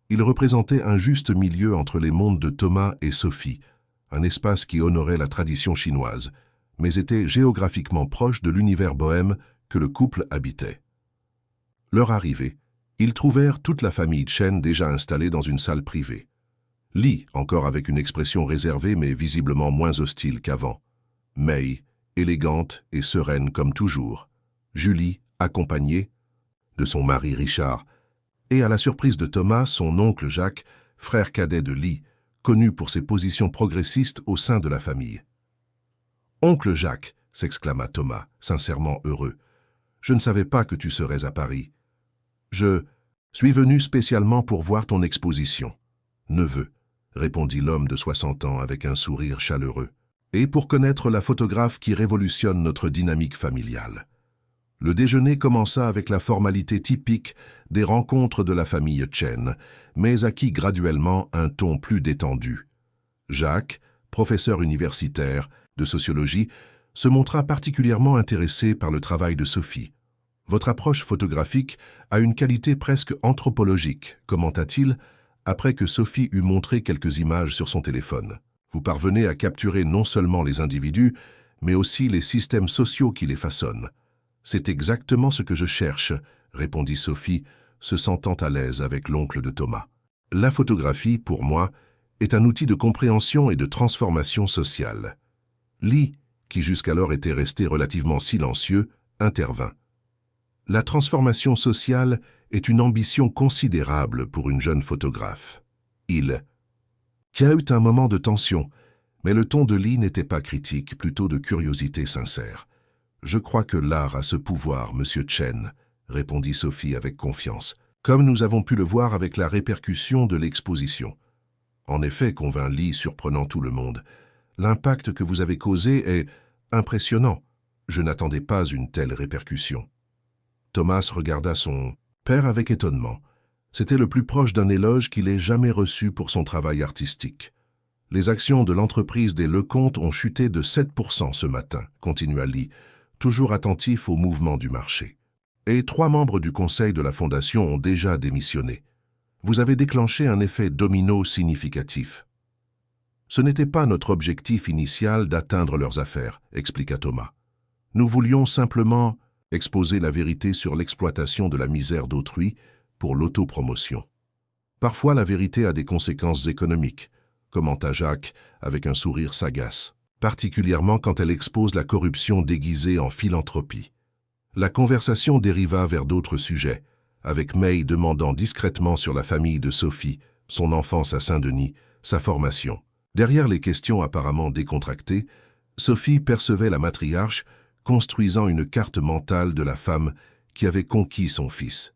Il représentait un juste milieu entre les mondes de Thomas et Sophie, un espace qui honorait la tradition chinoise, mais était géographiquement proche de l'univers bohème que le couple habitait. Leur arrivée, ils trouvèrent toute la famille Chen déjà installée dans une salle privée. Li, encore avec une expression réservée mais visiblement moins hostile qu'avant. Mei, élégante et sereine comme toujours. Julie, accompagnée de son mari Richard, et à la surprise de Thomas, son oncle Jacques, frère cadet de Li, connu pour ses positions progressistes au sein de la famille. « Oncle Jacques !» s'exclama Thomas, sincèrement heureux. « Je ne savais pas que tu serais à Paris. Je suis venu spécialement pour voir ton exposition. »« Neveu », répondit l'homme de 60 ans avec un sourire chaleureux, « et pour connaître la photographe qui révolutionne notre dynamique familiale. » Le déjeuner commença avec la formalité typique des rencontres de la famille Chen, mais acquit graduellement un ton plus détendu. Jacques, professeur universitaire de sociologie, se montra particulièrement intéressé par le travail de Sophie. « Votre approche photographique a une qualité presque anthropologique », commenta-t-il, après que Sophie eut montré quelques images sur son téléphone. « Vous parvenez à capturer non seulement les individus, mais aussi les systèmes sociaux qui les façonnent. » « C'est exactement ce que je cherche », répondit Sophie, se sentant à l'aise avec l'oncle de Thomas. « La photographie, pour moi, est un outil de compréhension et de transformation sociale. » Li, qui jusqu'alors était resté relativement silencieux, intervint. « La transformation sociale est une ambition considérable pour une jeune photographe. » Il y a eu un moment de tension, mais le ton de Li n'était pas critique, plutôt de curiosité sincère. « Je crois que l'art a ce pouvoir, monsieur Chen, » répondit Sophie avec confiance, comme nous avons pu le voir avec la répercussion de l'exposition. En effet, convint Li, surprenant tout le monde, l'impact que vous avez causé est impressionnant. Je n'attendais pas une telle répercussion. Thomas regarda son père avec étonnement. C'était le plus proche d'un éloge qu'il ait jamais reçu pour son travail artistique. Les actions de l'entreprise des Lecomte ont chuté de 7% ce matin, continua Li, toujours attentif au mouvement du marché. Et 3 membres du conseil de la Fondation ont déjà démissionné. Vous avez déclenché un effet domino significatif. Ce n'était pas notre objectif initial d'atteindre leurs affaires, expliqua Thomas. Nous voulions simplement exposer la vérité sur l'exploitation de la misère d'autrui pour l'autopromotion. Parfois, la vérité a des conséquences économiques, commenta Jacques avec un sourire sagace, particulièrement quand elle expose la corruption déguisée en philanthropie. La conversation dériva vers d'autres sujets, avec Mei demandant discrètement sur la famille de Sophie, son enfance à Saint-Denis, sa formation. Derrière les questions apparemment décontractées, Sophie percevait la matriarche construisant une carte mentale de la femme qui avait conquis son fils.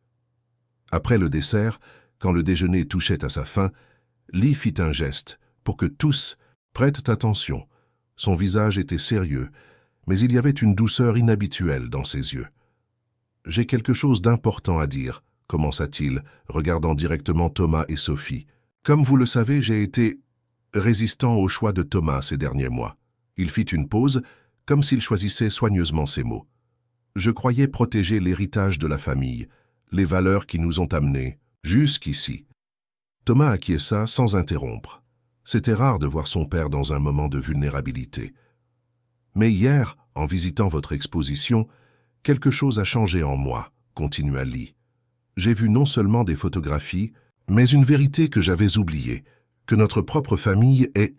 Après le dessert, quand le déjeuner touchait à sa fin, Lee fit un geste pour que tous prêtent attention. Son visage était sérieux, mais il y avait une douceur inhabituelle dans ses yeux. « J'ai quelque chose d'important à dire », commença-t-il, regardant directement Thomas et Sophie. « Comme vous le savez, j'ai été résistant au choix de Thomas ces derniers mois. » Il fit une pause, comme s'il choisissait soigneusement ses mots. « Je croyais protéger l'héritage de la famille, les valeurs qui nous ont amenés jusqu'ici. » Thomas acquiesça sans interrompre. C'était rare de voir son père dans un moment de vulnérabilité. « Mais hier, en visitant votre exposition, quelque chose a changé en moi, » continua Lee. « J'ai vu non seulement des photographies, mais une vérité que j'avais oubliée, que notre propre famille est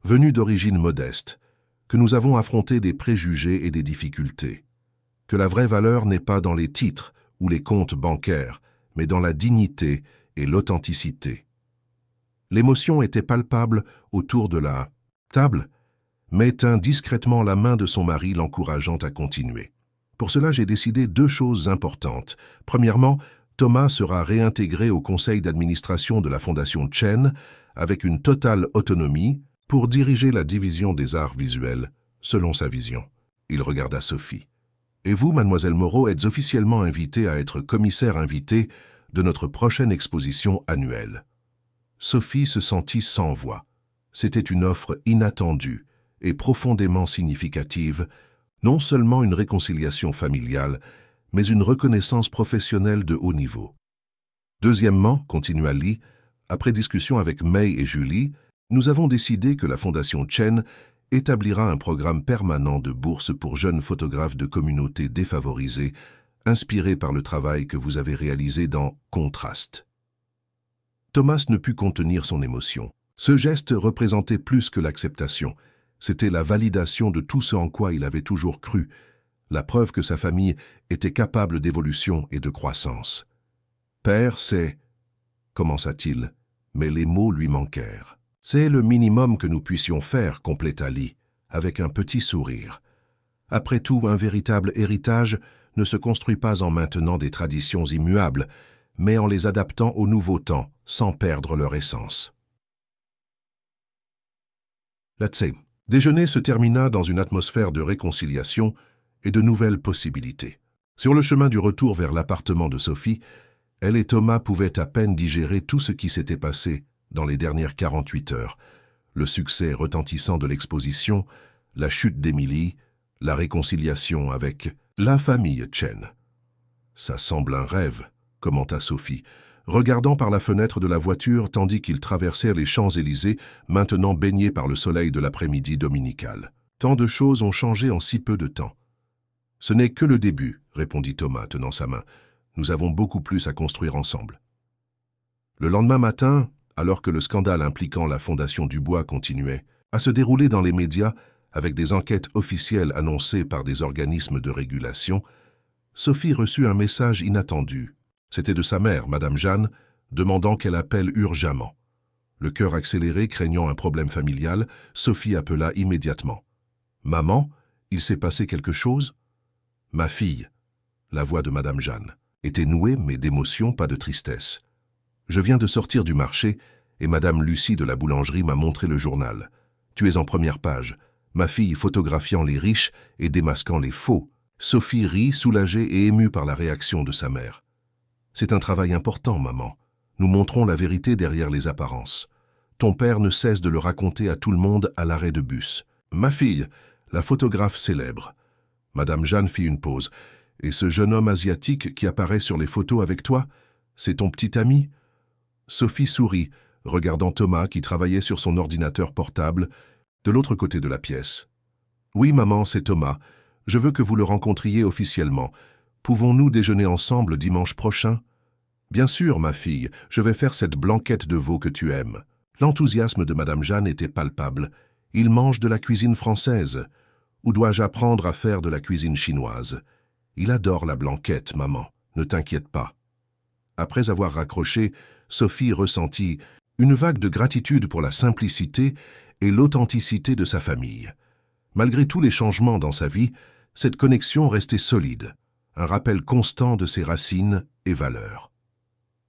venue d'origine modeste, que nous avons affronté des préjugés et des difficultés, que la vraie valeur n'est pas dans les titres ou les comptes bancaires, mais dans la dignité et l'authenticité. » L'émotion était palpable autour de la table, mais tint discrètement la main de son mari l'encourageant à continuer. Pour cela, j'ai décidé 2 choses importantes. Premièrement, Thomas sera réintégré au conseil d'administration de la Fondation Chen avec une totale autonomie pour diriger la division des arts visuels, selon sa vision. Il regarda Sophie. « Et vous, mademoiselle Moreau, êtes officiellement invitée à être commissaire invitée de notre prochaine exposition annuelle. » Sophie se sentit sans voix. C'était une offre inattendue et profondément significative, non seulement une réconciliation familiale, mais une reconnaissance professionnelle de haut niveau. Deuxièmement, continua Lee, après discussion avec May et Julie, nous avons décidé que la Fondation Chen établira un programme permanent de bourses pour jeunes photographes de communautés défavorisées, inspiré par le travail que vous avez réalisé dans Contraste. Thomas ne put contenir son émotion. Ce geste représentait plus que l'acceptation. C'était la validation de tout ce en quoi il avait toujours cru, la preuve que sa famille était capable d'évolution et de croissance. « Père, c'est... » commença-t-il, mais les mots lui manquèrent. « C'est le minimum que nous puissions faire, » compléta Lee, avec un petit sourire. « Après tout, un véritable héritage ne se construit pas en maintenant des traditions immuables, mais en les adaptant aux nouveaux temps, sans perdre leur essence. » La déjeuner se termina dans une atmosphère de réconciliation et de nouvelles possibilités. Sur le chemin du retour vers l'appartement de Sophie, elle et Thomas pouvaient à peine digérer tout ce qui s'était passé dans les dernières 48 heures, le succès retentissant de l'exposition, la chute d'Émilie, la réconciliation avec la famille Chen. « Ça semble un rêve », commenta Sophie, regardant par la fenêtre de la voiture tandis qu'ils traversèrent les Champs-Élysées, maintenant baignés par le soleil de l'après-midi dominical. « Tant de choses ont changé en si peu de temps. »« Ce n'est que le début, » répondit Thomas, tenant sa main. « Nous avons beaucoup plus à construire ensemble. » Le lendemain matin, alors que le scandale impliquant la Fondation Dubois continuait à se dérouler dans les médias avec des enquêtes officielles annoncées par des organismes de régulation, Sophie reçut un message inattendu. C'était de sa mère, Madame Jeanne, demandant qu'elle appelle urgemment. Le cœur accéléré, craignant un problème familial, Sophie appela immédiatement. « Maman, il s'est passé quelque chose ?»« Ma fille, » la voix de Madame Jeanne, était nouée, mais d'émotion, pas de tristesse. « Je viens de sortir du marché et Madame Lucie de la boulangerie m'a montré le journal. Tu es en première page, ma fille photographiant les riches et démasquant les faux. » Sophie rit, soulagée et émue par la réaction de sa mère. « C'est un travail important, maman. Nous montrons la vérité derrière les apparences. Ton père ne cesse de le raconter à tout le monde à l'arrêt de bus. Ma fille, la photographe célèbre. » Madame Jeanne fit une pause. « Et ce jeune homme asiatique qui apparaît sur les photos avec toi, c'est ton petit ami ?» Sophie sourit, regardant Thomas qui travaillait sur son ordinateur portable, de l'autre côté de la pièce. « Oui, maman, c'est Thomas. Je veux que vous le rencontriez officiellement. Pouvons-nous déjeuner ensemble dimanche prochain ? » « Bien sûr, ma fille, je vais faire cette blanquette de veau que tu aimes. » L'enthousiasme de Madame Jeanne était palpable. « Il mange de la cuisine française. Ou dois-je apprendre à faire de la cuisine chinoise ? Il adore la blanquette, maman. Ne t'inquiète pas. » Après avoir raccroché, Sophie ressentit une vague de gratitude pour la simplicité et l'authenticité de sa famille. Malgré tous les changements dans sa vie, Cette connexion restait solide, un rappel constant de ses racines et valeurs.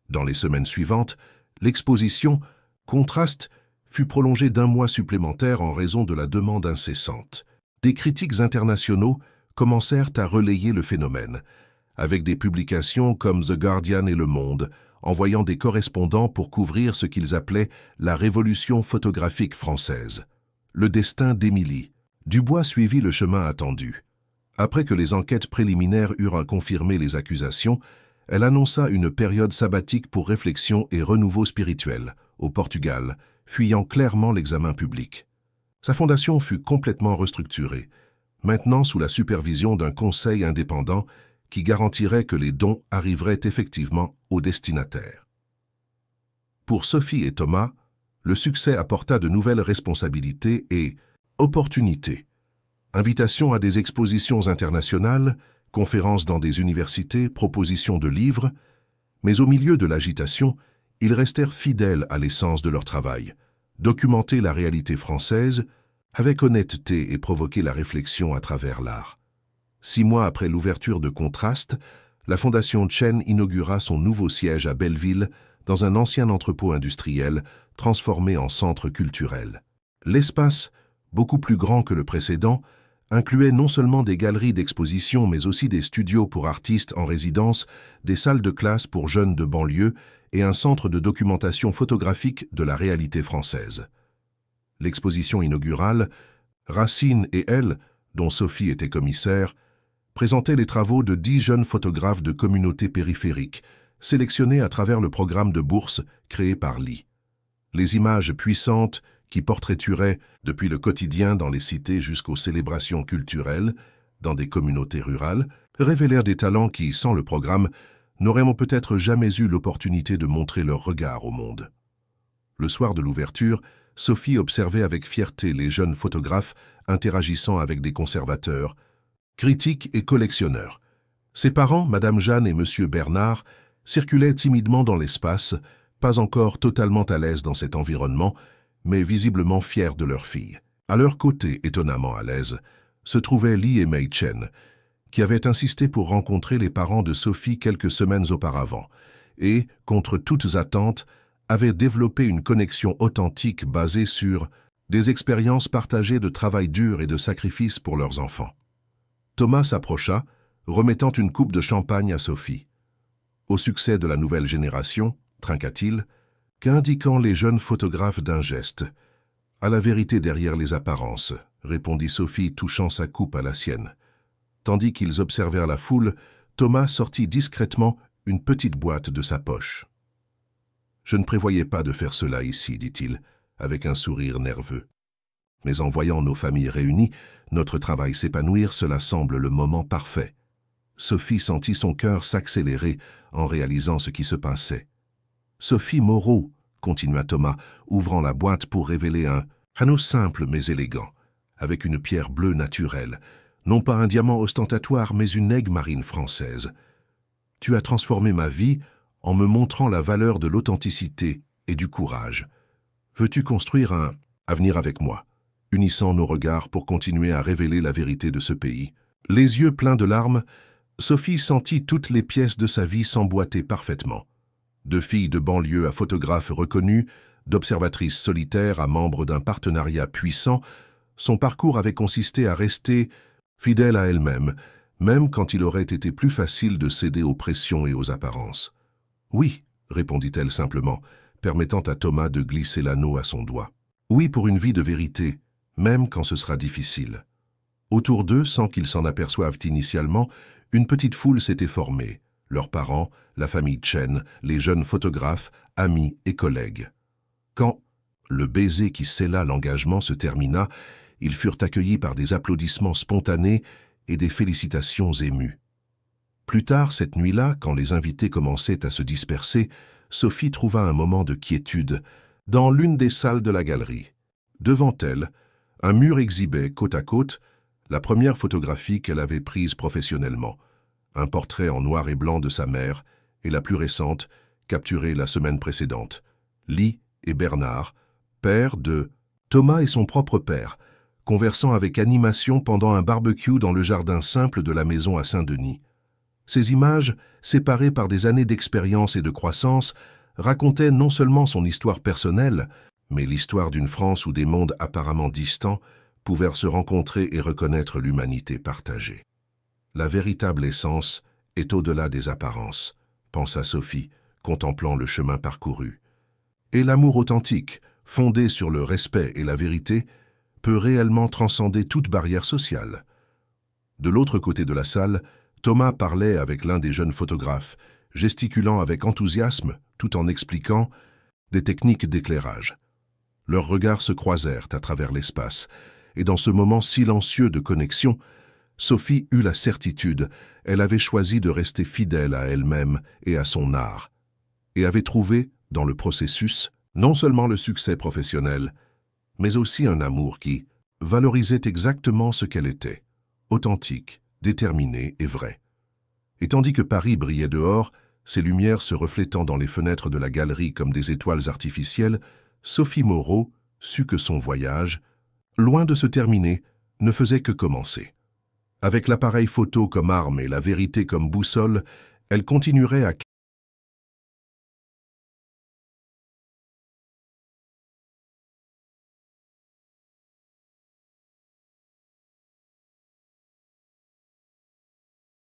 Dans les semaines suivantes, l'exposition « Contraste » fut prolongée d'un mois supplémentaire en raison de la demande incessante. Des critiques internationaux commencèrent à relayer le phénomène, avec des publications comme The Guardian et Le Monde, envoyant des correspondants pour couvrir ce qu'ils appelaient la révolution photographique française. Le destin d'Émilie. Dubois suivit le chemin attendu. Après que les enquêtes préliminaires eurent confirmé les accusations, elle annonça une période sabbatique pour réflexion et renouveau spirituel, au Portugal, fuyant clairement l'examen public. Sa fondation fut complètement restructurée, maintenant sous la supervision d'un conseil indépendant qui garantirait que les dons arriveraient effectivement aux destinataires. Pour Sophie et Thomas, le succès apporta de nouvelles responsabilités et opportunités. Invitations à des expositions internationales, conférences dans des universités, propositions de livres, mais au milieu de l'agitation, ils restèrent fidèles à l'essence de leur travail, documenter la réalité française avec honnêteté et provoquer la réflexion à travers l'art. 6 mois après l'ouverture de Contraste, la Fondation Chen inaugura son nouveau siège à Belleville, dans un ancien entrepôt industriel transformé en centre culturel. L'espace, beaucoup plus grand que le précédent, incluait non seulement des galeries d'exposition mais aussi des studios pour artistes en résidence, des salles de classe pour jeunes de banlieue et un centre de documentation photographique de la réalité française. L'exposition inaugurale, Racine et elle, dont Sophie était commissaire, présentait les travaux de 10 jeunes photographes de communautés périphériques, sélectionnés à travers le programme de bourse créé par l'I. Les images puissantes qui portraituraient, depuis le quotidien dans les cités jusqu'aux célébrations culturelles, dans des communautés rurales, révélèrent des talents qui, sans le programme, n'auraient peut-être jamais eu l'opportunité de montrer leur regard au monde. Le soir de l'ouverture, Sophie observait avec fierté les jeunes photographes interagissant avec des conservateurs, critiques et collectionneurs. Ses parents, Madame Jeanne et Monsieur Bernard, circulaient timidement dans l'espace, pas encore totalement à l'aise dans cet environnement, mais visiblement fiers de leur fille. À leur côté, étonnamment à l'aise, se trouvaient Li et Mei Chen, qui avaient insisté pour rencontrer les parents de Sophie quelques semaines auparavant, et, contre toutes attentes, avaient développé une connexion authentique basée sur des expériences partagées de travail dur et de sacrifice pour leurs enfants. Thomas s'approcha, remettant une coupe de champagne à Sophie. Au succès de la nouvelle génération, trinqua-t-il, qu'indiquant les jeunes photographes d'un geste. À la vérité derrière les apparences, répondit Sophie, touchant sa coupe à la sienne. Tandis qu'ils observèrent la foule, Thomas sortit discrètement une petite boîte de sa poche. « Je ne prévoyais pas de faire cela ici, dit-il, avec un sourire nerveux. Mais en voyant nos familles réunies, notre travail s'épanouir, cela semble le moment parfait. » Sophie sentit son cœur s'accélérer en réalisant ce qui se passait. « Sophie Moreau, » continua Thomas, ouvrant la boîte pour révéler un anneau simple mais élégant, avec une pierre bleue naturelle, non pas un diamant ostentatoire mais une aigue marine française. « Tu as transformé ma vie en me montrant la valeur de l'authenticité et du courage. Veux-tu construire un avenir avec moi, unissant nos regards pour continuer à révéler la vérité de ce pays ?» Les yeux pleins de larmes, Sophie sentit toutes les pièces de sa vie s'emboîter parfaitement. De fille de banlieue à photographe reconnue, d'observatrice solitaire à membre d'un partenariat puissant, son parcours avait consisté à rester fidèle à elle-même, même quand il aurait été plus facile de céder aux pressions et aux apparences. « Oui, » répondit-elle simplement, permettant à Thomas de glisser l'anneau à son doigt. « Oui pour une vie de vérité, même quand ce sera difficile. » Autour d'eux, sans qu'ils s'en aperçoivent initialement, une petite foule s'était formée, leurs parents, la famille Chen, les jeunes photographes, amis et collègues. Quand le baiser qui scella l'engagement se termina, ils furent accueillis par des applaudissements spontanés et des félicitations émues. Plus tard, cette nuit-là, quand les invités commençaient à se disperser, Sophie trouva un moment de quiétude dans l'une des salles de la galerie. Devant elle, un mur exhibait, côte à côte, la première photographie qu'elle avait prise professionnellement, un portrait en noir et blanc de sa mère, et la plus récente, capturée la semaine précédente, Li et Bernard, père de Thomas et son propre père, conversant avec animation pendant un barbecue dans le jardin simple de la maison à Saint-Denis. Ces images, séparées par des années d'expérience et de croissance, racontaient non seulement son histoire personnelle, mais l'histoire d'une France où des mondes apparemment distants pouvaient se rencontrer et reconnaître l'humanité partagée. La véritable essence est au-delà des apparences, pensa Sophie, contemplant le chemin parcouru. Et l'amour authentique, fondé sur le respect et la vérité, peut réellement transcender toute barrière sociale. De l'autre côté de la salle, Thomas parlait avec l'un des jeunes photographes, gesticulant avec enthousiasme tout en expliquant des techniques d'éclairage. Leurs regards se croisèrent à travers l'espace, et dans ce moment silencieux de connexion, Sophie eut la certitude, elle avait choisi de rester fidèle à elle-même et à son art, et avait trouvé, dans le processus, non seulement le succès professionnel, mais aussi un amour qui valorisait exactement ce qu'elle était, authentique, déterminée et vraie. Et tandis que Paris brillait dehors, ses lumières se reflétant dans les fenêtres de la galerie comme des étoiles artificielles, Sophie Moreau sut que son voyage, loin de se terminer, ne faisait que commencer. Avec l'appareil photo comme arme et la vérité comme boussole, elle continuerait à